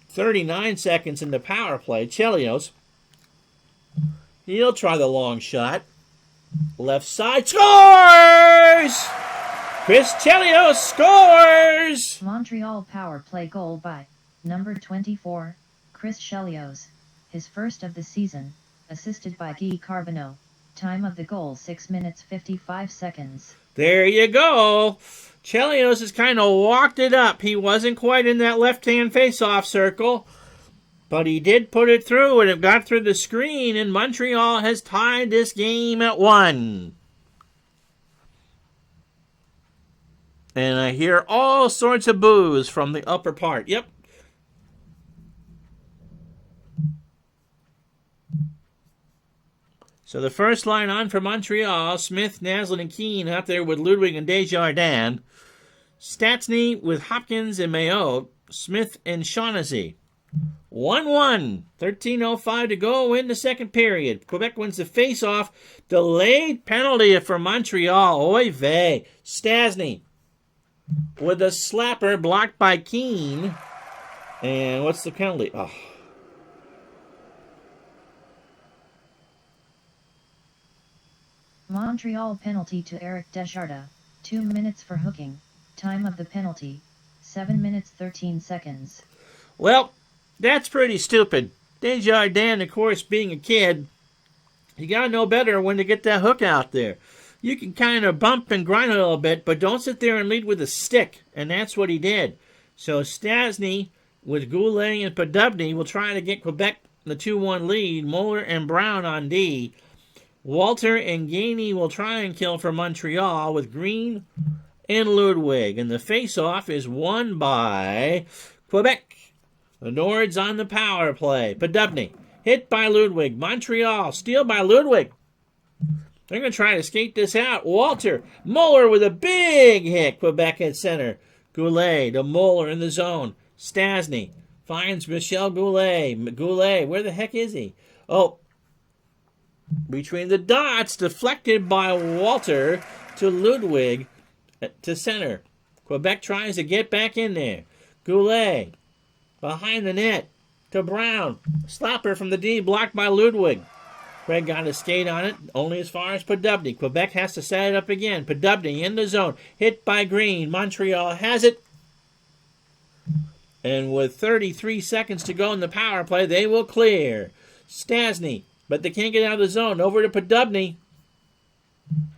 Speaker 1: 39 seconds in the power play. Chelios. He'll try the long shot. Left side. Scores! Chris Chelios scores!
Speaker 2: Montreal power play goal by number 24, Chris Chelios. His first of the season, assisted by Guy Carbonneau. Time of the goal 6 minutes 55 seconds.
Speaker 1: There you go. Chelios has kind of walked it up. He wasn't quite in that left-hand face-off circle, but he did put it through, and it got through the screen, and Montreal has tied this game at 1. And I hear all sorts of boos from the upper part. Yep. So the first line on for Montreal, Smith, Naslund, and Keane out there with Ludwig and Desjardins. Stastny with Hopkins and Mayo, Smith and Shaughnessy. 1-1, 13:05 to go in the second period. Quebec wins the face-off. Delayed penalty for Montreal. Oy vey. Stastny with a slapper blocked by Keane. And what's the penalty? Oh.
Speaker 2: Montreal penalty to Eric Desjardins. 2 minutes for hooking. Time of the penalty, 7 minutes 13 seconds.
Speaker 1: Well, that's pretty stupid. Desjardins, of course, being a kid, you got to know better when to get that hook out there. You can kind of bump and grind a little bit, but don't sit there and lead with a stick, and that's what he did. So Stastny with Goulet and Podubny will try to get Quebec the 2-1 lead. Muller and Brown on D. Walter and Gainey will try and kill for Montreal with Green and Ludwig. And the face-off is won by Quebec. The Nords on the power play. Podubny hit by Ludwig. Montreal steal by Ludwig. They're going to try to skate this out. Walter. Muller with a big hit. Quebec at center. Goulet to Muller in the zone. Stastny finds Michel Goulet. Goulet, where the heck is he? Oh, between the dots, deflected by Walter to Ludwig to center. Quebec tries to get back in there. Goulet behind the net to Brown. Slapper from the D, blocked by Ludwig. Craig got a skate on it, only as far as Podubny. Quebec has to set it up again. Podubny in the zone, hit by Green. Montreal has it. And with 33 seconds to go in the power play, they will clear. Stastny, but they can't get out of the zone. Over to Podubny.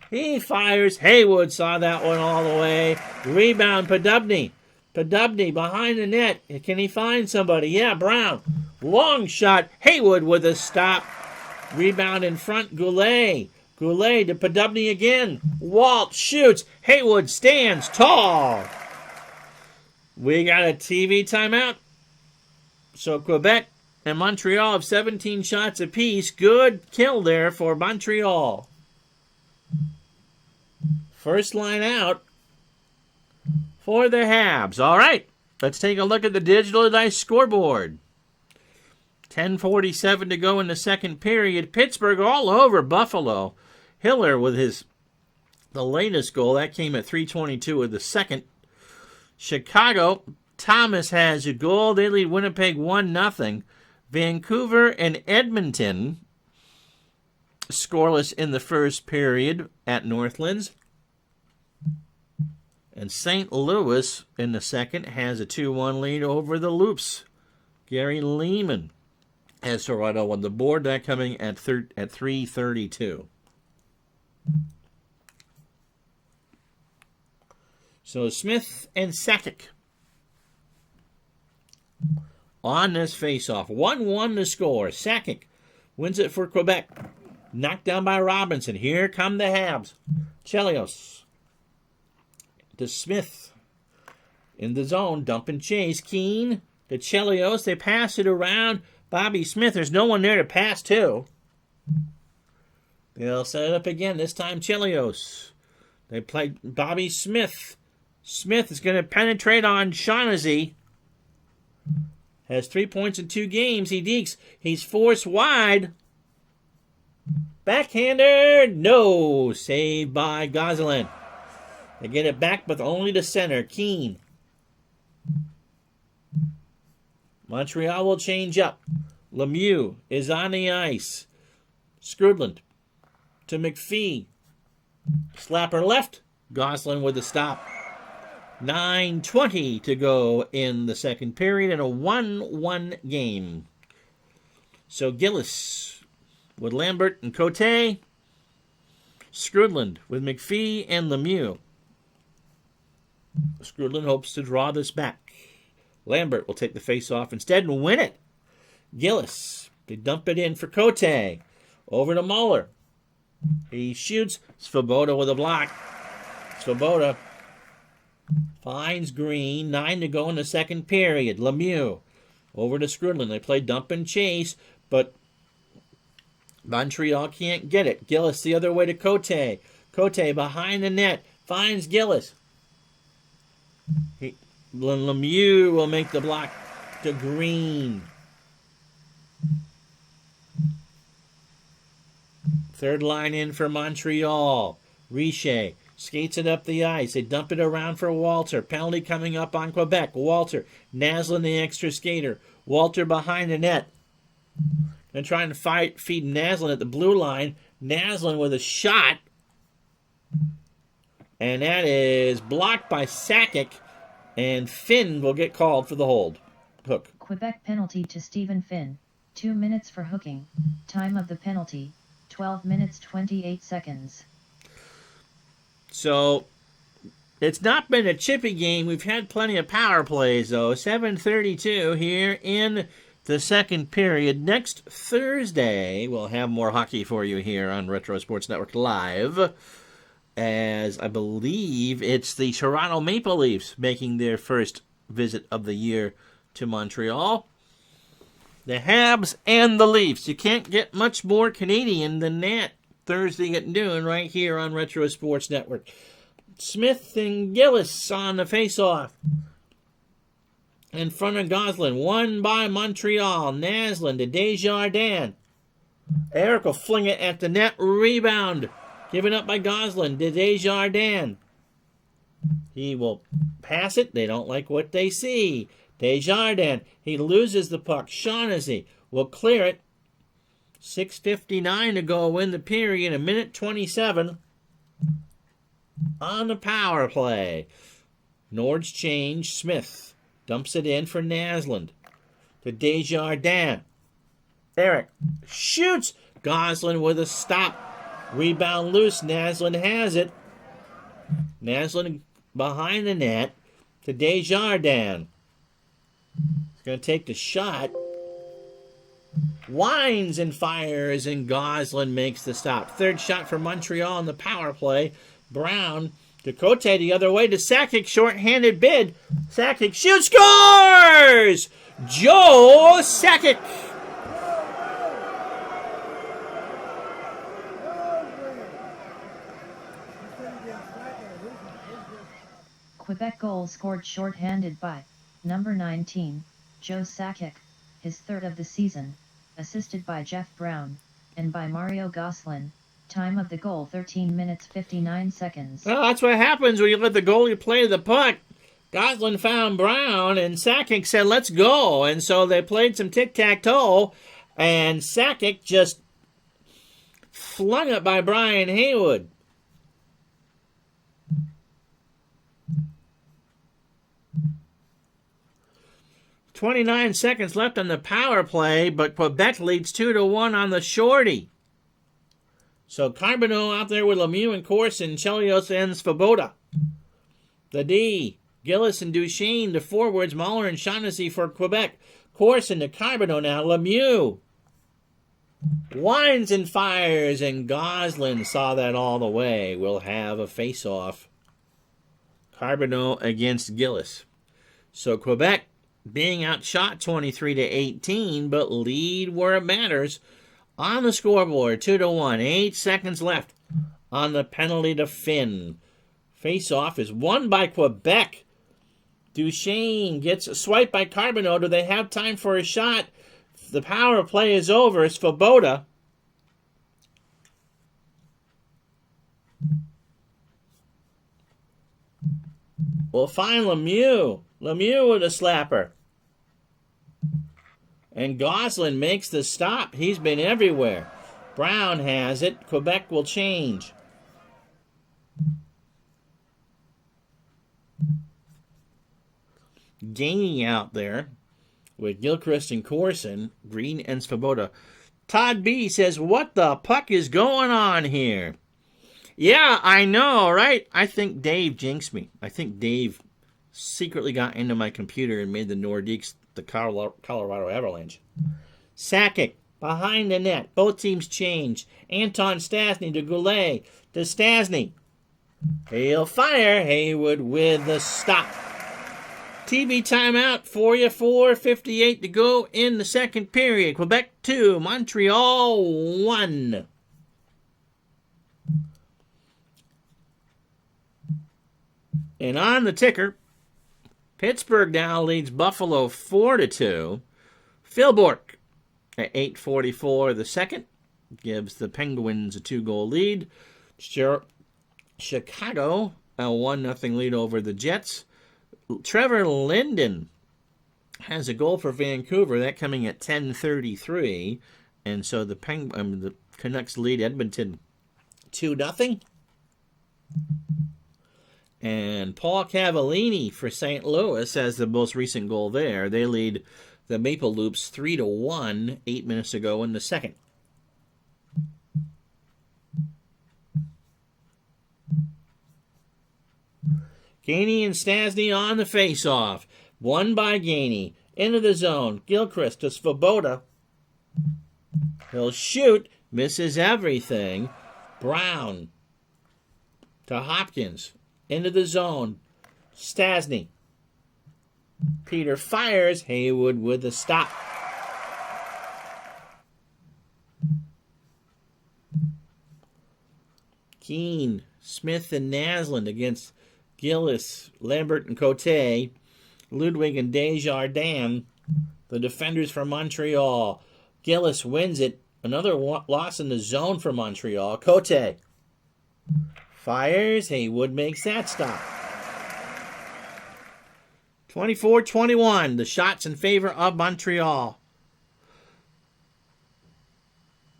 Speaker 1: He fires. Haywood saw that one all the way. Rebound, Podubny. Podubny behind the net. Can he find somebody? Yeah, Brown. Long shot. Haywood with a stop. Rebound in front. Goulet. Goulet to Podubny again. Walt shoots. Haywood stands tall. We got a TV timeout. So Quebec and Montreal have 17 shots apiece. Good kill there for Montreal. First line out for the Habs. All right, let's take a look at the Digital Dice scoreboard. 10:47 to go in the second period. Pittsburgh all over Buffalo. Hiller with the the latest goal. That came at 3:22 of the second. Chicago, Thomas has a goal. They lead Winnipeg 1-0. Vancouver and Edmonton scoreless in the first period at Northlands. And St. Louis in the second has a 2-1 lead over the Loops. Gary Lehman has Toronto on the board. That coming at 3:32. So Smith and Sakic on this faceoff. 1-1 to score. Sakic wins it for Quebec. Knocked down by Robinson. Here come the Habs. Chelios to Smith. In the zone. Dump and chase. Keane to Chelios. They pass it around. Bobby Smith. There's no one there to pass to. They'll set it up again. This time Chelios. They play Bobby Smith. Smith is going to penetrate on Shaughnessy. Has 3 points in 2 games. He dekes. He's forced wide. Backhander. No. Saved by Gosselin. They get it back, but only to center. Keane. Montreal will change up. Lemieux is on the ice. Skrudland to McPhee. Slapper left. Gosselin with the stop. 9:20 to go in the second period in a 1-1 game. So Gillis with Lambert and Cote. Skrudland with McPhee and Lemieux. Skrudland hopes to draw this back. Lambert will take the face-off instead and win it. Gillis, they dump it in for Cote. Over to Muller. He shoots. Svoboda with a block. Svoboda finds Green. 9 to go in the second period. Lemieux over to Skrudland. They play dump and chase, but Montreal can't get it. Gillis the other way to Cote. Cote behind the net. Finds Gillis. Lemieux will make the block to Green. Third line in for Montreal. Richer skates it up the ice. They dump it around for Walter. Penalty coming up on Quebec. Walter. Naslin the extra skater. Walter behind the net. And trying to feed Naslin at the blue line. Naslin with a shot. And that is blocked by Sakic. And Finn will get called for the hold. Hook.
Speaker 2: Quebec penalty to Stephen Finn. 2 minutes for hooking. Time of the penalty, 12 minutes 28 seconds.
Speaker 1: So, it's not been a chippy game. We've had plenty of power plays, though. 7:32 here in the second period. Next Thursday, we'll have more hockey for you here on Retro Sports Network Live, as I believe it's the Toronto Maple Leafs making their first visit of the year to Montreal. The Habs and the Leafs. You can't get much more Canadian than that. Thursday at noon right here on Retro Sports Network. Smith and Gillis on the face-off. In front of Gosselin. Won by Montreal. Naslin to Desjardins. Eric will fling it at the net. Rebound. Given up by Gosselin to Desjardins. He will pass it. They don't like what they see. Desjardins. He loses the puck. Shaughnessy will clear it. 6:59 to go in the period. 1:27 on the power play. Nords change. Smith dumps it in for Naslund to Desjardins. Eric shoots. Gosselin with a stop. Rebound loose. Naslund has it. Naslund behind the net to Desjardins. He's going to take the shot. Winds and fires, and Gosselin makes the stop. Third shot for Montreal on the power play. Brown to Cote the other way to Sakic. Short-handed bid. Sakic shoots. Scores! Joe Sakic.
Speaker 2: Quebec goal scored short-handed by number 19, Joe Sakic, his third of the season, assisted by Jeff Brown, and by Mario Gosselin, Time of the goal 13 minutes 59 seconds.
Speaker 1: Well, that's what happens when you let the goalie play the puck. Goslin found Brown, and Sakic said, let's go. And so they played some tic-tac-toe, and Sakic just flung it by Brian Haywood. .29 seconds left on the power play, but Quebec leads 2-1 on the shorty. So Carbonneau out there with Lemieux and Corson, Chelios and Svoboda. The D, Gillis and Duchesne, the forwards, Mahler and Shaughnessy for Quebec. Corson to Carbonneau now, Lemieux. Winds and fires, and Goslin saw that all the way. We'll have a face-off. Carbonneau against Gillis. So Quebec being outshot 23-18, but lead where it matters. On the scoreboard, 2-1, 8 seconds left on the penalty to Finn. Face-off is won by Quebec. Duchesne gets swiped by Carbonneau. Do they have time for a shot? The power play is over. Svoboda. We'll find Lemieux. Lemieux with a slapper. And Goslin makes the stop. He's been everywhere. Brown has it. Quebec will change. Gainey out there with Gilchrist and Corson, Green and Svoboda. Todd B says, what the puck is going on here? Yeah, I know, right? I think Dave jinxed me. I think Dave secretly got into my computer and made the Nordiques the Colorado Avalanche. Sakic behind the net. Both teams changed. Anton Stastny to Goulet to Stastny. He'll fire. Haywood with the stop. TV timeout for you. 4:58 to go in the second period. Quebec 2, Montreal 1. And on the ticker, Pittsburgh now leads Buffalo 4-2. Phil Bourque at 8:44 the second gives the Penguins a 2-goal lead. Chicago a 1-0 lead over the Jets. Trevor Linden has a goal for Vancouver, that coming at 10:33, and so the Canucks lead Edmonton 2-0. And Paul Cavallini for St. Louis has the most recent goal there. They lead the Maple Leafs 3-1 8 minutes ago in the second. Gainey and Stastny on the face-off. Won by Gainey. Into the zone. Gilchrist to Svoboda. He'll shoot. Misses everything. Brown to Hopkins. Into the zone. Stastny. Peter fires. Haywood with the stop. Keane, Smith, and Naslund against Gillis, Lambert, and Cote. Ludwig and Desjardins, the defenders for Montreal. Gillis wins it. Another loss in the zone for Montreal. Cote fires. Haywood makes that stop. 24-21. The shots in favor of Montreal.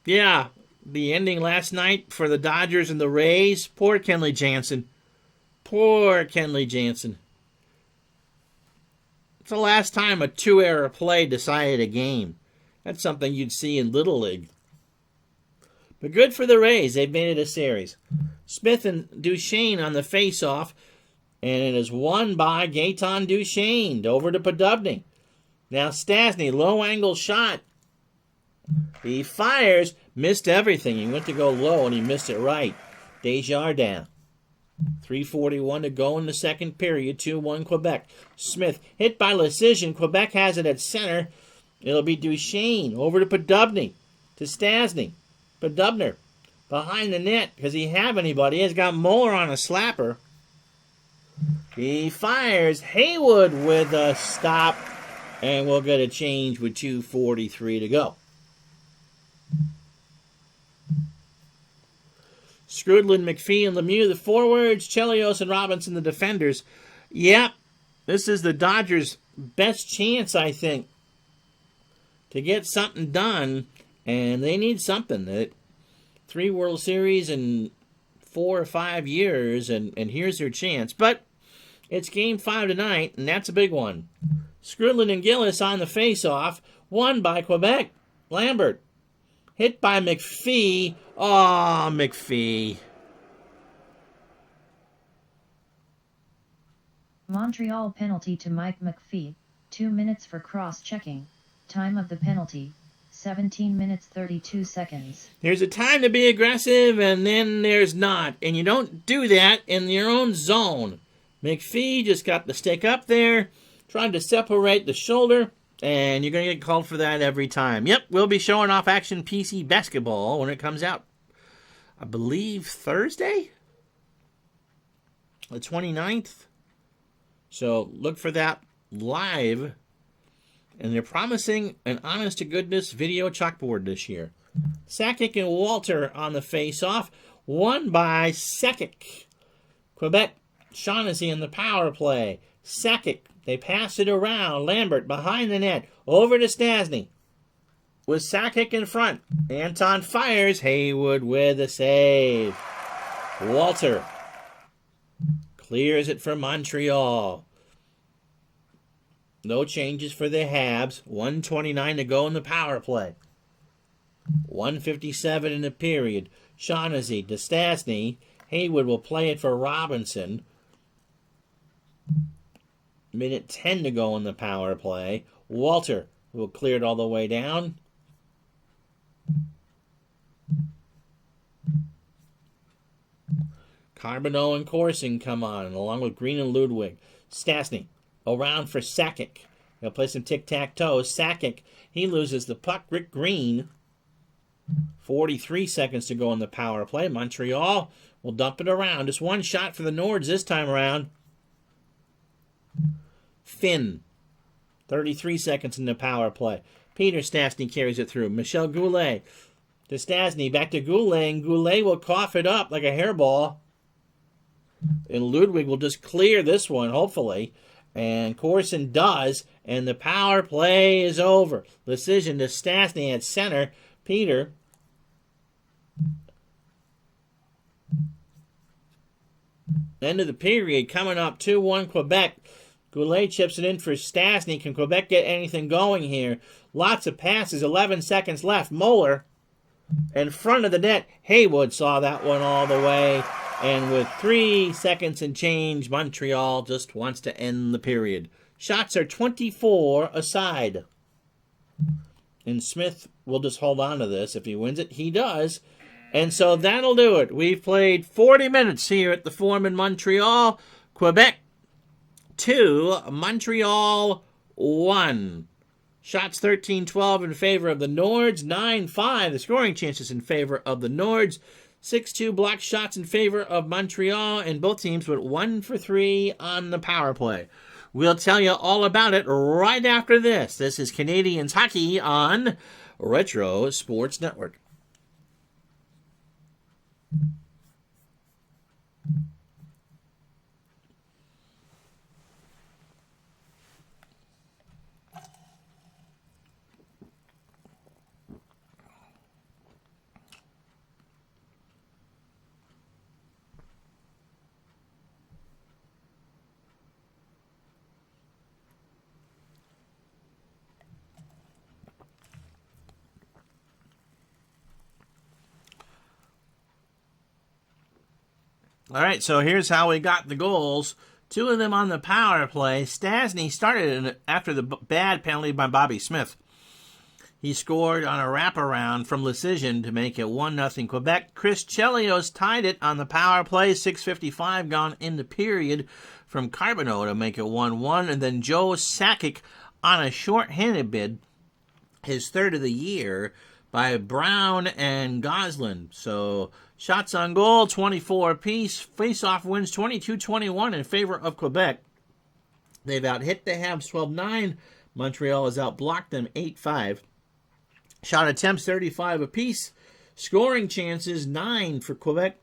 Speaker 1: Yeah, the ending last night for the Dodgers and the Rays. Poor Kenley Jansen. Poor Kenley Jansen. It's the last time a two-error play decided a game. That's something you'd see in Little League. But good for the Rays. They've made it a series. Smith and Duchesne on the face-off. And it is won by Gaetan Duchesne. Over to Podubny. Now Stastny, low-angle shot. He fires. Missed everything. He went to go low and he missed it right. Desjardins. 3:41 to go in the second period. 2-1 Quebec. Smith hit by Lecision. Quebec has it at center. It'll be Duchesne. Over to Podubny. To Stastny. Podubner. Behind the net. Does he have anybody? He's got Muller on a slapper. He fires. Haywood with a stop. And we'll get a change with 2:43 to go. Skrudland, McPhee, and Lemieux, the forwards. Chelios and Robinson, the defenders. Yep, this is the Dodgers' best chance, I think, to get something done, and they need something. 3 World Series in 4 or 5 years, and here's their chance. But it's Game 5 tonight, and that's a big one. Skrudland and Gillis on the face-off, won by Quebec. Lambert, hit by McPhee. Oh, McPhee.
Speaker 2: Montreal penalty to Mike McPhee, 2 minutes for cross-checking. Time of the penalty, 17 minutes 32 seconds.
Speaker 1: There's a time to be aggressive, and then there's not. And you don't do that in your own zone. McPhee just got the stick up there, trying to separate the shoulder, and you're going to get called for that every time. Yep, we'll be showing off Action PC Basketball when it comes out. I believe Thursday? The 29th? So look for that live. And they're promising an honest-to-goodness video chalkboard this year. Sakic and Walter on the face-off. Won by Sakic. Quebec, Shaughnessy in the power play. Sakic, they pass it around. Lambert behind the net. Over to Stastny. With Sakic in front. Anton fires. Haywood with a save. Walter clears it for Montreal. No changes for the Habs. 1:29 to go in the power play. 1:57 in the period. Shaughnessy to Stastny. Haywood will play it for Robinson. Minute 10 to go in the power play. Walter will clear it all the way down. Carbonneau and Corson come on, along with Green and Ludwig. Stastny around for Sakic. They'll play some tic-tac-toe. Sakic, he loses the puck. Rick Green. 43 seconds to go in the power play. Montreal will dump it around. Just one shot for the Nords this time around. Finn. 33 seconds in the power play. Peter Stastny carries it through. Michel Goulet to Stastny. Back to Goulet. And Goulet will cough it up like a hairball. And Ludwig will just clear this one, hopefully. And Corson does. And the power play is over. Decision to Stastny at center. Peter. End of the period. Coming up 2-1 Quebec. Goulet chips it in for Stastny. Can Quebec get anything going here? Lots of passes. 11 seconds left. Moeller in front of the net. Haywood saw that one all the way. And with 3 seconds and change, Montreal just wants to end the period. Shots are 24 aside. And Smith will just hold on to this. If he wins it, he does. And so that'll do it. We've played 40 minutes here at the Forum in Montreal. Quebec 2, Montreal 1. Shots 13-12 in favor of the Nords. 9-5, the scoring chances in favor of the Nords. 6-2 block shots in favor of Montreal, and both teams went 1 for 3 on the power play. We'll tell you all about it right after this. This is Canadiens Hockey on Retro Sports Network. All right, so here's how we got the goals. 2 of them on the power play. Stastny started after the bad penalty by Bobby Smith. He scored on a wraparound from Lecision to make it 1-0 Quebec. Chris Chelios tied it on the power play. 6:55 gone in the period from Carbonneau to make it 1-1. And then Joe Sakic on a short-handed bid, his third of the year, by Brown and Goslin. So shots on goal, 24 apiece. Face-off wins 22-21 in favor of Quebec. They've out-hit the Habs 12-9. Montreal has out-blocked them 8-5. Shot attempts 35 apiece. Scoring chances 9 for Quebec,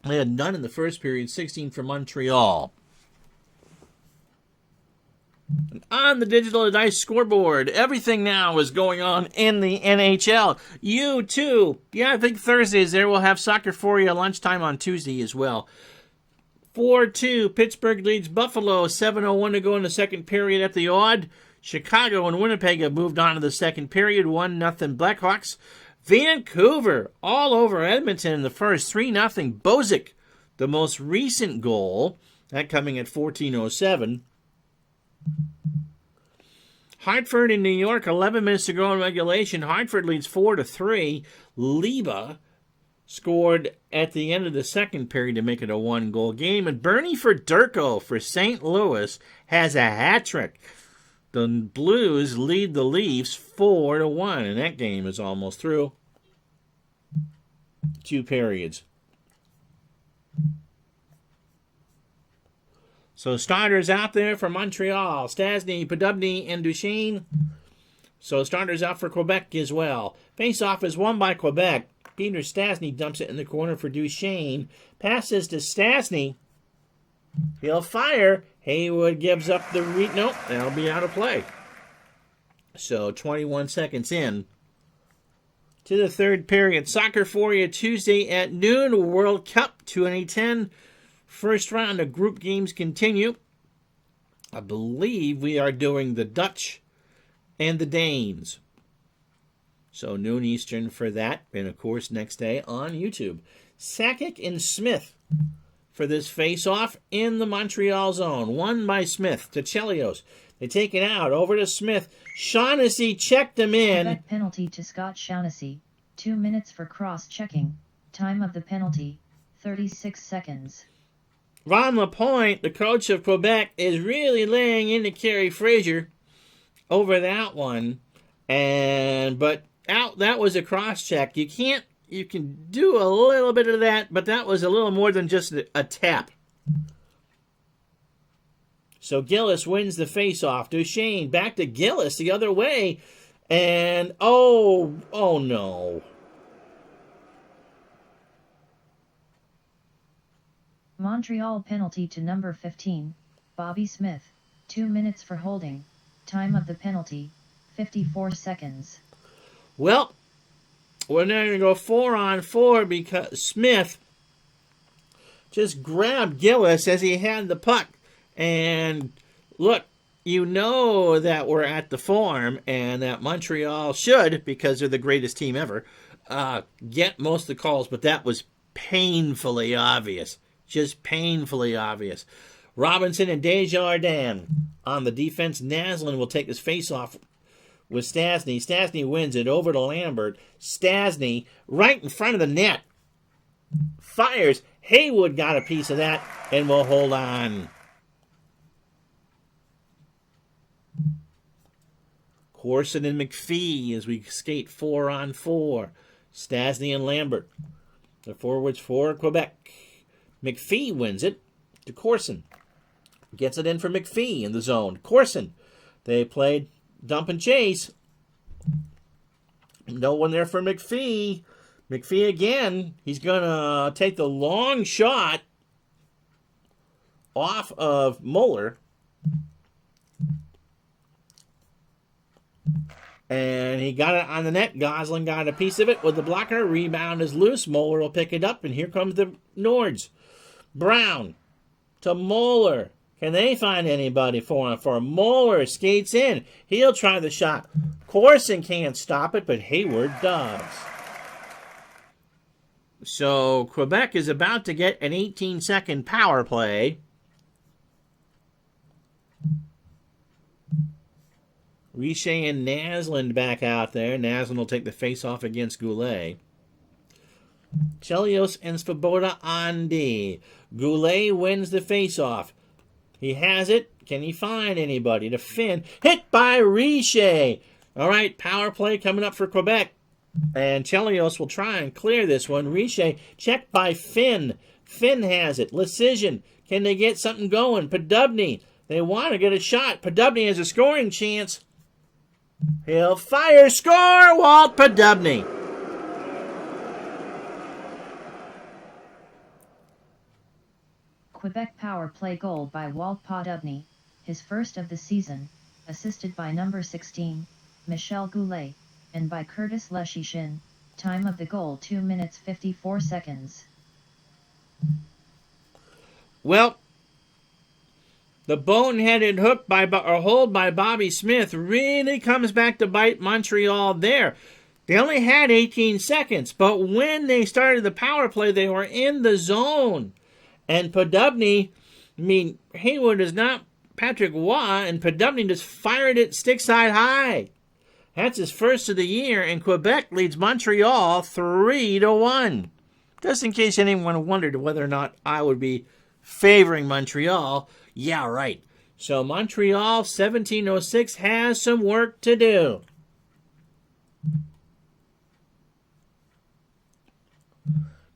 Speaker 1: They had none in the first period, 16 for Montreal. And on the digital dice scoreboard, everything now is going on in the NHL. You too. Yeah, I think Thursdays there. We'll have soccer for you lunchtime on Tuesday as well. 4-2, Pittsburgh leads Buffalo. 7:01 to go in the second period at the odd. Chicago and Winnipeg have moved on to the second period. 1-0 Blackhawks. Vancouver all over Edmonton in the first. 3-0 Bozic. The most recent goal, that coming at 14:07. Hartford in New York, 11 minutes to go in regulation. Hartford leads 4-3. Leba scored at the end of the second period to make it a one-goal game. And Bernie Federko for St. Louis has a hat trick. The Blues lead the Leafs 4-1, and that game is almost through. 2 periods. So starters out there for Montreal. Stastny, Podubny, and Duchesne. So starters out for Quebec as well. Face-off is won by Quebec. Peter Stastny dumps it in the corner for Duchesne. Passes to Stastny. He'll fire. Haywood gives up the nope, that'll be out of play. So 21 seconds in to the third period. Soccer for you Tuesday at noon. World Cup 2010. First round of group games continue. I believe we are doing the Dutch and the Danes. So noon Eastern for that. And of course next day on YouTube. Sakic and Smith for this face-off in the Montreal zone. Won by Smith to Chelios. They take it out over to Smith. Shaughnessy checked him in.
Speaker 2: Quebec penalty to Scott Shaughnessy. 2 minutes for cross-checking. Time of the penalty, 36 seconds.
Speaker 1: Ron Lapointe, the coach of Quebec, is really laying into Kerry Fraser over that one. But out that was a cross-check. You can do a little bit of that, but that was a little more than just a tap. So Gillis wins the face-off. Duchesne back to Gillis the other way. And, oh no.
Speaker 2: Montreal penalty to number 15, Bobby Smith. 2 minutes for holding. Time of the penalty, 54 seconds.
Speaker 1: Well, we're now going to go 4-on-4 because Smith just grabbed Gillis as he had the puck. And look, you know that we're at the Forum and that Montreal should, because they're the greatest team ever, get most of the calls. But that was painfully obvious. Just painfully obvious. Robinson and Desjardins on the defense. Naslund will take his face-off with Stastny. Stastny wins it over to Lambert. Stastny right in front of the net. Fires. Haywood got a piece of that and will hold on. Corson and McPhee as we skate 4-on-4. Stastny and Lambert. The forwards for Quebec. McPhee wins it to Corson. Gets it in for McPhee in the zone. Corson. They played dump and chase. No one there for McPhee. McPhee again. He's going to take the long shot off of Muller. And he got it on the net. Gosling got a piece of it with the blocker. Rebound is loose. Muller will pick it up. And here comes the Nords. Brown to Muller. Can they find anybody for him? For Muller skates in. He'll try the shot. Corson can't stop it, but Hayward does. So Quebec is about to get an 18-second power play. Richer and Naslund back out there. Naslund will take the face-off against Goulet. Chelios and Svoboda on D. Goulet wins the face-off. He has it. Can he find anybody to Finn? Hit by Richer. All right, power play coming up for Quebec. And Chelios will try and clear this one. Richer checked by Finn. Finn has it. Lecision. Can they get something going? Podubny. They want to get a shot. Podubny has a scoring chance. He'll fire. Score, Walt Podubny.
Speaker 2: Quebec power play goal by Walt Podubny, his first of the season, assisted by number 16, Michel Goulet, and by Curtis Leschyshyn, time of the goal 2 minutes 54 seconds.
Speaker 1: Well, the boneheaded hold by Bobby Smith really comes back to bite Montreal there. They only had 18 seconds, but when they started the power play, they were in the zone. And Podubny, Haywood is not Patrick Waugh, and Podubny just fired it stick side high. That's his first of the year, and Quebec leads Montreal 3-1. Just in case anyone wondered whether or not I would be favoring Montreal, yeah, right. So Montreal 1706 has some work to do.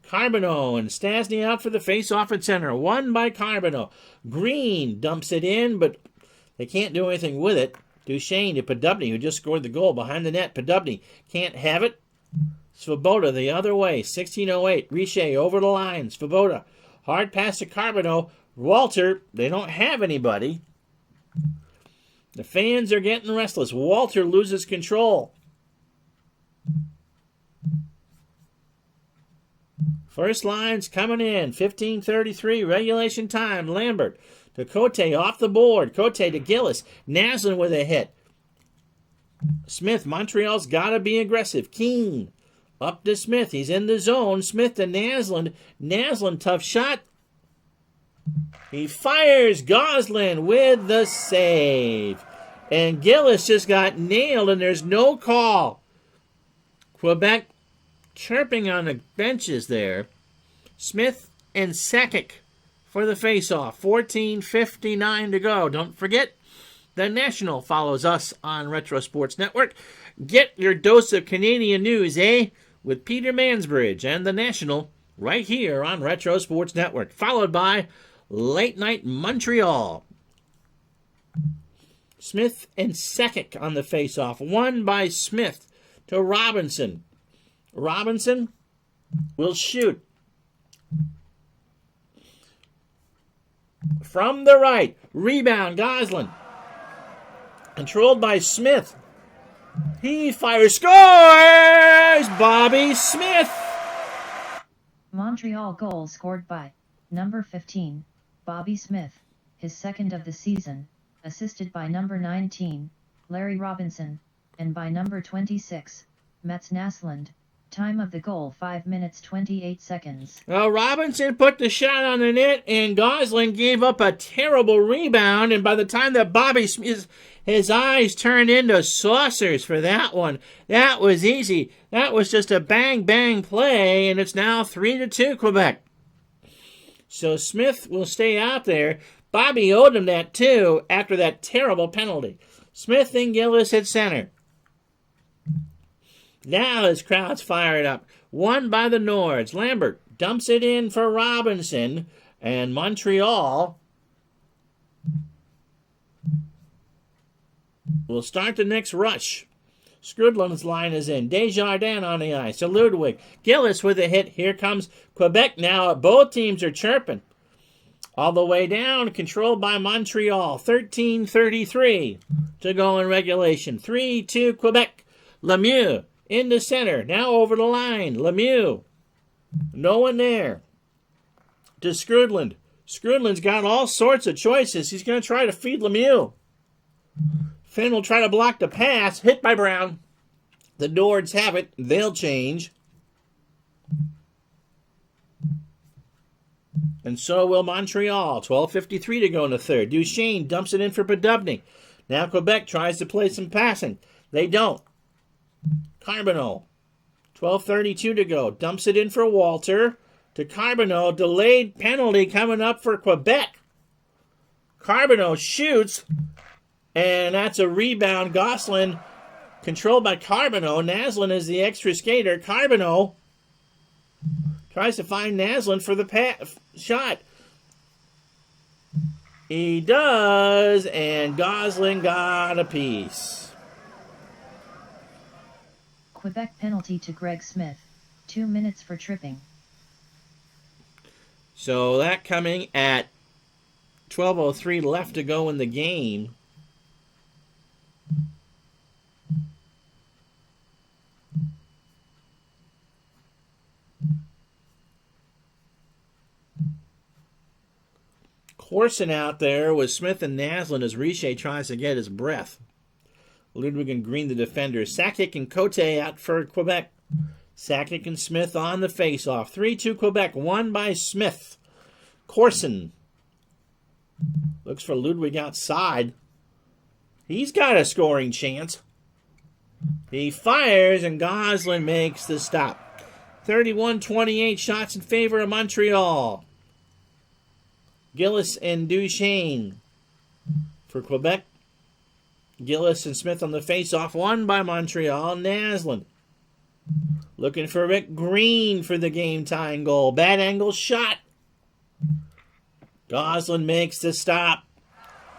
Speaker 1: Carbonneau and Stasny out for the face-off at center. Won by Carbonneau. Green dumps it in, but they can't do anything with it. Duchesne to Podubny, who just scored the goal behind the net. Podubny can't have it. Svoboda the other way. 16:08. Richer over the line. Svoboda. Hard pass to Carbonneau. Walter, they don't have anybody. The fans are getting restless. Walter loses control. First line's coming in. 15:33. Regulation time. Lambert to Cote off the board. Cote to Gillis. Naslund with a hit. Smith, Montreal's got to be aggressive. Keane up to Smith. He's in the zone. Smith to Naslund. Naslund, tough shot. He fires. Goslin with the save. And Gillis just got nailed, and there's no call. Quebec chirping on the benches there. Smith and Sakic for the face-off. 14:59 to go. Don't forget, the National follows us on Retro Sports Network. Get your dose of Canadian news, with Peter Mansbridge and the National right here on Retro Sports Network. Followed by Late Night Montreal. Smith and Sakic on the face-off. Won by Smith to Robinson. Robinson will shoot. From the right. Rebound, Goslin. Controlled by Smith. He fires. Scores! Bobby Smith.
Speaker 2: Montreal goal scored by number 15, Bobby Smith, his second of the season, assisted by number 19, Larry Robinson, and by number 26, Mats Naslund. Time of the goal 5 minutes 28 seconds.
Speaker 1: Robinson put the shot on the net, and Goslin gave up a terrible rebound, and by the time that Bobby Smith, his eyes turned into saucers for that one. That was easy. That was just a bang-bang play, and it's now 3-2 Quebec. So Smith will stay out there. Bobby owed him that, too, after that terrible penalty. Smith and Gillis at center. Now his crowd's fired up. Won by the Nords. Lambert dumps it in for Robinson. And Montreal will start the next rush. Skrudland's line is in. Desjardins on the ice. To Ludwig. Gillis with a hit. Here comes Quebec now. Both teams are chirping. All the way down. Controlled by Montreal. 13:33 to go in regulation. 3-2 Quebec. Lemieux in the center. Now over the line. Lemieux. No one there. To Skrudland. Skrudland's got all sorts of choices. He's going to try to feed Lemieux. Finn will try to block the pass. Hit by Brown. The Nords have it. They'll change. And so will Montreal. 12:53 to go in the third. Duchesne dumps it in for Podubny. Now Quebec tries to play some passing. They don't. Carbonneau. 12:32 to go. Dumps it in for Walter. To Carbonneau. Delayed penalty coming up for Quebec. Carbonneau shoots. And that's a rebound. Goslin controlled by Carbonneau. Naslund is the extra skater. Carbonneau tries to find Naslund for the shot. He does, and Goslin got a piece.
Speaker 2: Quebec penalty to Greg Smith. 2 minutes for tripping.
Speaker 1: So that coming at 12:03 left to go in the game. Corson out there with Smith and Naslund as Richer tries to get his breath. Ludwig and Green, the defenders. Sakic and Cote out for Quebec. Sakic and Smith on the face-off. 3-2 Quebec, won by Smith. Corson looks for Ludwig outside. He's got a scoring chance. He fires, and Gosselin makes the stop. 31-28 shots in favor of Montreal. Gillis and Duchesne for Quebec. Gillis and Smith on the face-off, won by Montreal. Naslund looking for Rick Green for the game-tying goal. Bad angle shot. Gosselin makes the stop.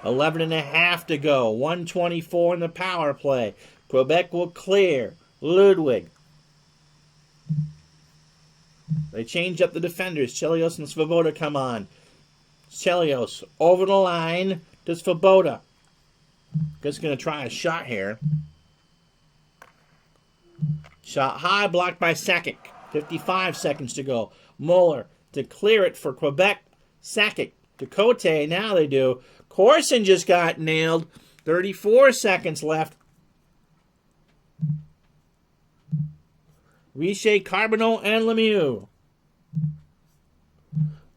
Speaker 1: 11.5 to go. 1:24 in the power play. Quebec will clear. Ludwig. They change up the defenders. Chelios and Svoboda come on. Chelios over the line to Svoboda. Just going to try a shot here. Shot high, blocked by Sakic. 55 seconds to go. Muller to clear it for Quebec. Sakic to Cote. Now they do. Corson just got nailed. 34 seconds left. Richer, Carbonneau, and Lemieux.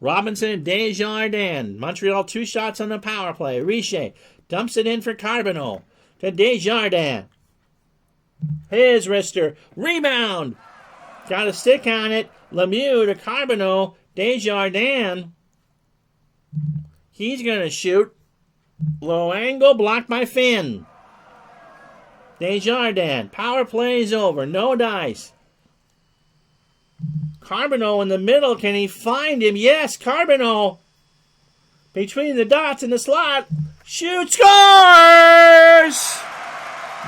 Speaker 1: Robinson and Desjardins. Montreal 2 shots on the power play. Richer dumps it in for Carbonneau to Desjardins. His wrister. Rebound. Got a stick on it. Lemieux to Carbonneau. Desjardins. He's going to shoot. Low angle, blocked by Finn. Desjardins. Power play is over. No dice. Carbonneau in the middle. Can he find him? Yes, Carbonneau. Between the dots in the slot. Shoot, scores!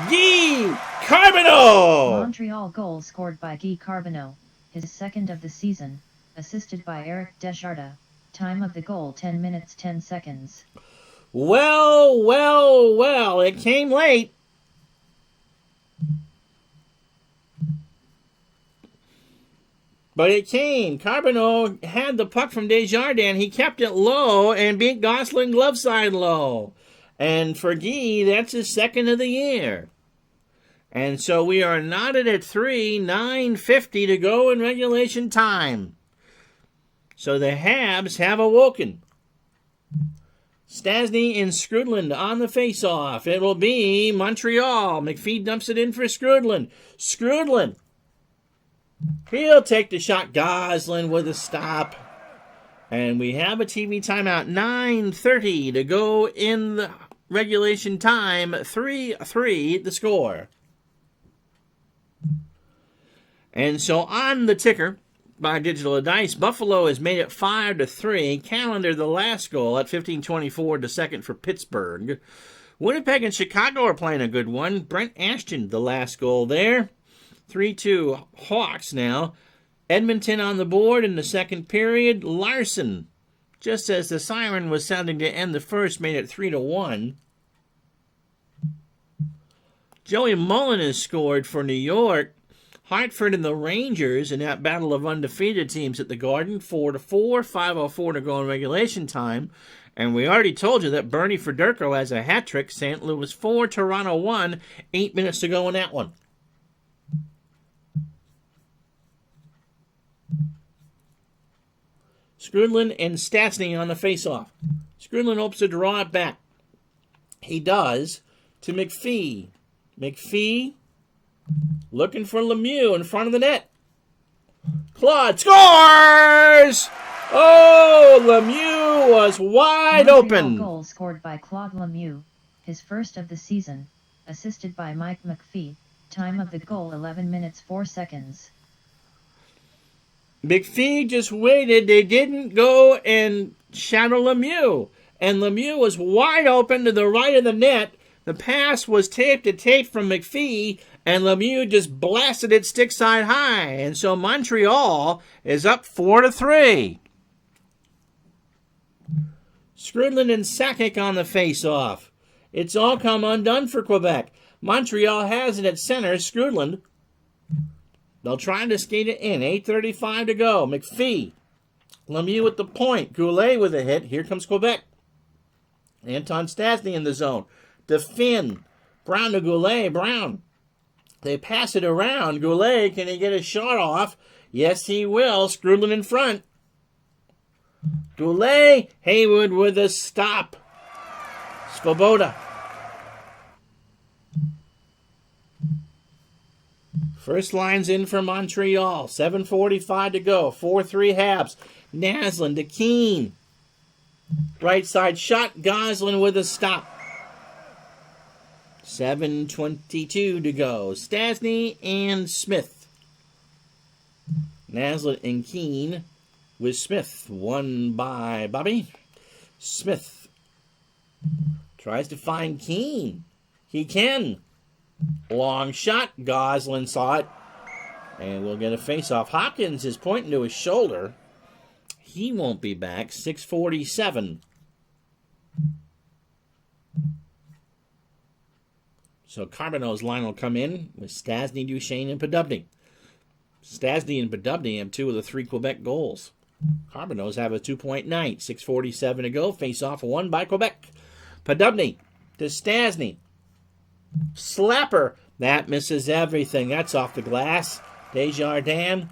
Speaker 1: Guy Carbonneau!
Speaker 2: Montreal goal scored by Guy Carbonneau, his second of the season, assisted by Eric Desjardins. Time of the goal 10 minutes 10 seconds.
Speaker 1: Well, well, well, it came late. But it came. Carbonneau had the puck from Desjardins. He kept it low and beat Gosselin glove side low. And for Guy, that's his second of the year. And so we are knotted at 3, 9:50 to go in regulation time. So the Habs have awoken. Stastny and Skrudland on the face-off. It will be Montreal. McPhee dumps it in for Skrudland. Skrudland. He'll take the shot. Gosselin with a stop. And we have a TV timeout. 9:30 to go in the regulation time. 3-3 the score. And so on the ticker by Digital Dice, Buffalo has made it 5-3. Calendar the last goal at 15:24 to second for Pittsburgh. Winnipeg and Chicago are playing a good one. Brent Ashton the last goal there. 3-2 Hawks now. Edmonton on the board in the second period. Larson, just as the siren was sounding to end the first, made it 3-1. Joey Mullen has scored for New York. Hartford and the Rangers in that battle of undefeated teams at the Garden, 4-4, 5:04 to go in regulation time. And we already told you that Bernie Federko has a hat trick. St. Louis 4, Toronto 1, 8 minutes to go in that one. Skrudland and Stastny on the face-off. Skrudland hopes to draw it back. He does to McPhee. McPhee looking for Lemieux in front of the net. Claude scores! Oh, Lemieux was wide open.
Speaker 2: Goal scored by Claude Lemieux, his first of the season, assisted by Mike McPhee. Time of the goal 11 minutes 4 seconds.
Speaker 1: McPhee just waited. They didn't go and shadow Lemieux. And Lemieux was wide open to the right of the net. The pass was tape to tape from McPhee, and Lemieux just blasted it stick side high. And so Montreal is up 4-3. Skrudland and Sakic on the face-off. It's all come undone for Quebec. Montreal has it at center. Skrudland. They'll try to skate it in. 8:35 to go. McPhee. Lemieux at the point. Goulet with a hit. Here comes Quebec. Anton Stastny in the zone. To Finn. Brown to Goulet. Brown. They pass it around. Goulet, can he get a shot off? Yes, he will. Skrudland in front. Goulet. Haywood with a stop. Svoboda. First line's in for Montreal. 7:45 to go. 4-3 Habs. Naslund to Keane. Right side shot. Goslin with a stop. 7:22 to go. Stastny and Smith. Naslund and Keane with Smith. Won by Bobby. Smith tries to find Keane. He can. Long shot. Goslin saw it. And we'll get a face-off. Hopkins is pointing to his shoulder. He won't be back. 6:47. So Carbonneau's line will come in with Stastny, Duchesne, and Podubny. Stastny and Podubny have 2 of the 3 Quebec goals. Carbonneau's have a 2-point night. 6:47 to go. Face-off won by Quebec. Podubny to Stastny. Slapper. That misses everything. That's off the glass. Desjardins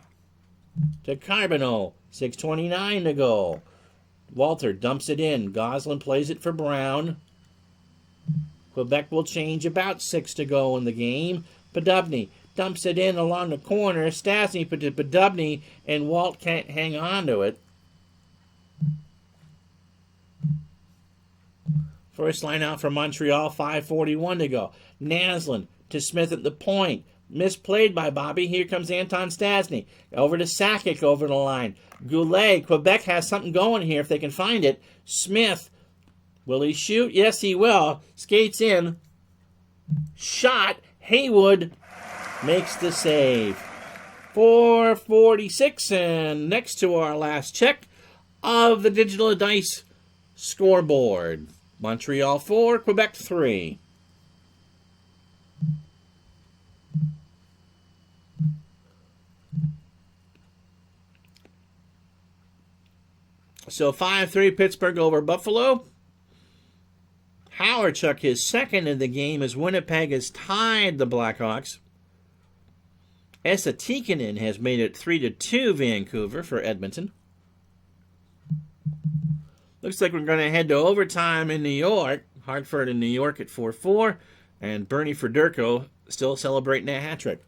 Speaker 1: to Carbonneau. 6:29 to go. Walter dumps it in. Goslin plays it for Brown. Quebec will change about 6 to go in the game. Podubny dumps it in along the corner. Stastny put to Podubny, and Walt can't hang on to it. First line out for Montreal, 5:41 to go. Naslund to Smith at the point. Misplayed by Bobby. Here comes Anton Stastny. Over to Sakic over the line. Goulet. Quebec has something going here if they can find it. Smith. Will he shoot? Yes, he will. Skates in. Shot. Haywood makes the save. 4:46, and next to our last check of the Digital Dice scoreboard. Montreal 4, Quebec 3. So 5-3 Pittsburgh over Buffalo. Howardchuk, his second in the game, as Winnipeg has tied the Blackhawks. Esa Tikkanen has made it 3-2 Vancouver for Edmonton. Looks like we're going to head to overtime in New York. Hartford and New York at 4-4. And Bernie Federko still celebrating a hat trick.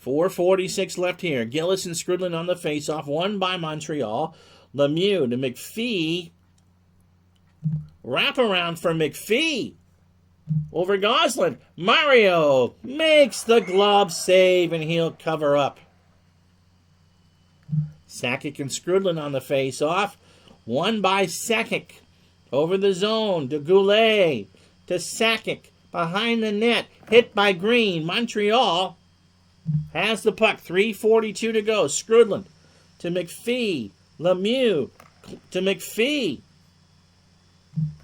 Speaker 1: .446 left here. Gillis and Skrudland on the faceoff. Won by Montreal. Lemieux to McPhee. Wraparound for McPhee. Over Goslin. Mario makes the glove save, and he'll cover up. Sakic and Skrudland on the face-off. Won by Sakic. Over the zone to Goulet. To Sakic. Behind the net. Hit by Green. Montreal has the puck. 3:42 to go. Skrudland to McPhee. Lemieux to McPhee.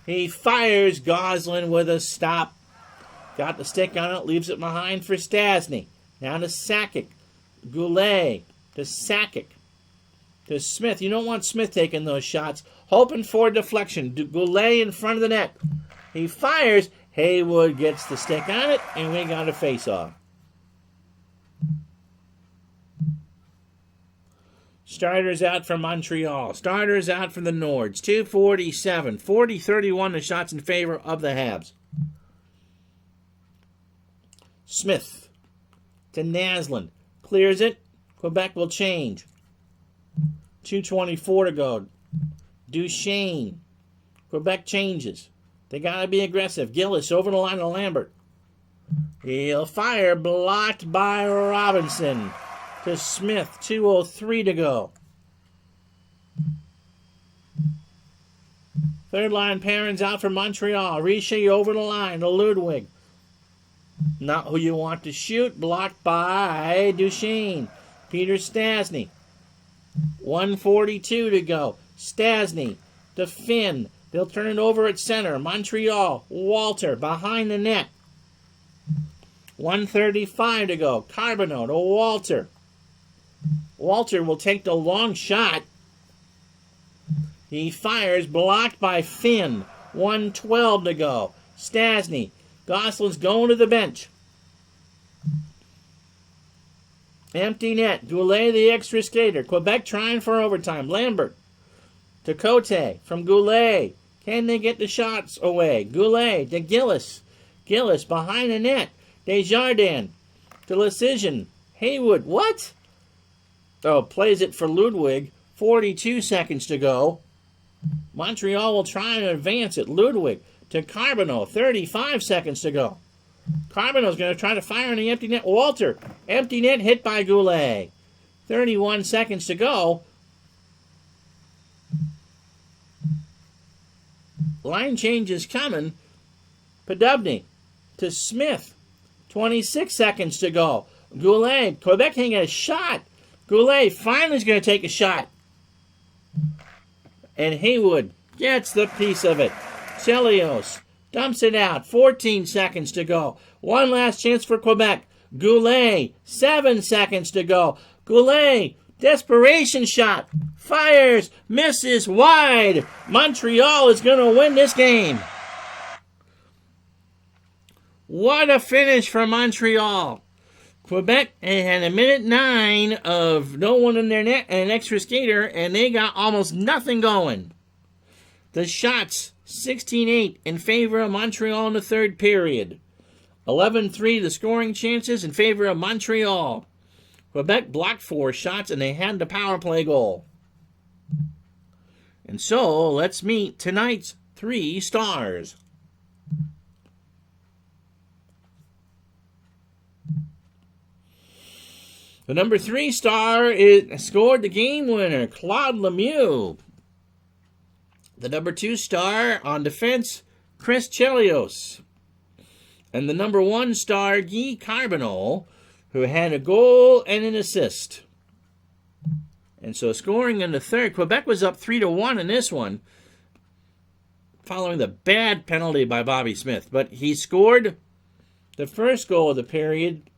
Speaker 1: He fires. Goslin with a stop. Got the stick on it. Leaves it behind for Stastny. Now to Sakic. Goulet to Sakic. To Smith. You don't want Smith taking those shots. Hoping for a deflection. Goulet in front of the net. He fires. Haywood gets the stick on it, and we got a face-off. Starters out for Montreal. Starters out for the Nords. 2:47. 40-31 the shots in favor of the Habs. Smith to Naslund. Clears it. Quebec will change. 2:24 to go. Duchesne. Quebec changes. They got to be aggressive. Gillis over the line to Lambert. He'll fire. Blocked by Robinson. To Smith. 2:03 to go. Third line pairings out for Montreal. Richer over the line to Ludwig. Not who you want to shoot. Blocked by Duchesne. Peter Stastny. 1:42 to go. Stastny to Finn. They'll turn it over at center. Montreal. Walter behind the net. 1:35 to go. Carbonneau to Walter. Walter will take the long shot. He fires, blocked by Finn. 1:12 to go. Stastny. Gosselin's going to the bench. Empty net. Goulet, the extra skater. Quebec trying for overtime. Lambert to Cote from Goulet. Can they get the shots away? Goulet to Gillis. Gillis behind the net. Desjardins to Lecision. Haywood. What? Oh, plays it for Ludwig. 42 seconds to go. Montreal will try and advance it. Ludwig to Carbonneau. 35 seconds to go. Carbonneau's going to try to fire in the empty net. Walter. Empty net hit by Goulet. 31 seconds to go. Line change is coming. Podubny to Smith. 26 seconds to go. Goulet. Quebec can't get a shot. Goulet finally is going to take a shot. And Haywood gets the piece of it. Chelios dumps it out. 14 seconds to go. One last chance for Quebec. Goulet. 7 seconds to go. Goulet. Desperation shot. Fires. Misses wide. Montreal is going to win this game. What a finish for Montreal. Quebec had a minute 9 of no one in their net and an extra skater, and they got almost nothing going. The shots, 16-8 in favor of Montreal in the third period. 11-3 the scoring chances in favor of Montreal. Quebec blocked 4 shots, and they had the power play goal. And so, let's meet tonight's 3 stars. The number 3 star scored the game winner, Claude Lemieux. The number 2 star on defense, Chris Chelios. And the number 1 star, Guy Carbonneau, who had a goal and an assist. And so scoring in the third, Quebec was up 3-1 in this one, following the bad penalty by Bobby Smith. But he scored the first goal of the period,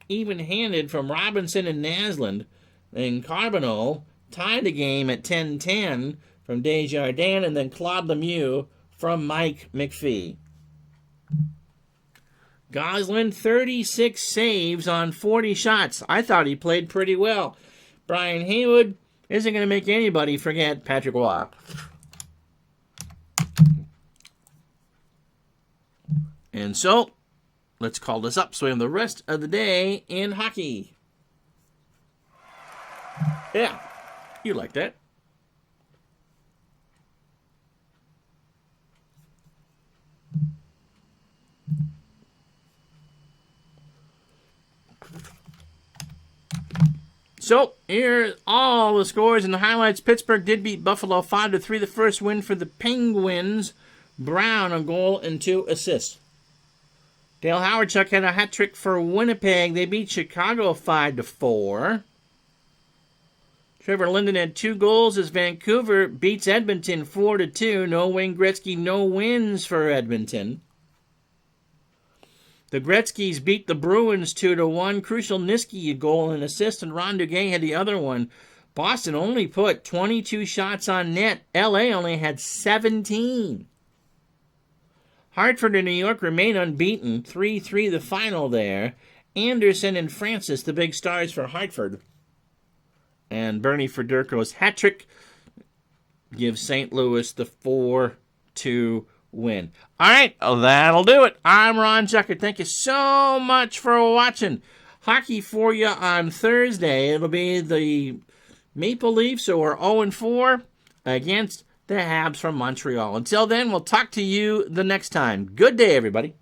Speaker 1: even-handed from Robinson and Naslund. And Carbonneau tied the game at 10-10 from Desjardins, and then Claude Lemieux from Mike McPhee. Gosselin, 36 saves on 40 shots. I thought he played pretty well. Brian Haywood isn't going to make anybody forget Patrick Roy. And so, let's call this up so we have the rest of the day in hockey. Yeah, you like that. So, here are all the scores and the highlights. Pittsburgh did beat Buffalo 5-3, the first win for the Penguins. Brown, a goal and 2 assists. Dale Howardchuk had a hat trick for Winnipeg. They beat Chicago 5-4. Trevor Linden had 2 goals as Vancouver beats Edmonton 4-2. No Wayne Gretzky, no wins for Edmonton. The Gretzkys beat the Bruins 2-1. Crucial Niski a goal and assist, and Ron Duguay had the other one. Boston only put 22 shots on net. LA only had 17. Hartford and New York remain unbeaten. 3-3 the final there. Anderson and Francis, the big stars for Hartford. And Bernie Federko's hat trick gives St. Louis the 4-2 win. All right, that'll do it. I'm Ron Zucker. Thank you so much for watching. Hockey for you on Thursday. It'll be the Maple Leafs, who are 0-4 against the Habs from Montreal. Until then, we'll talk to you the next time. Good day, everybody.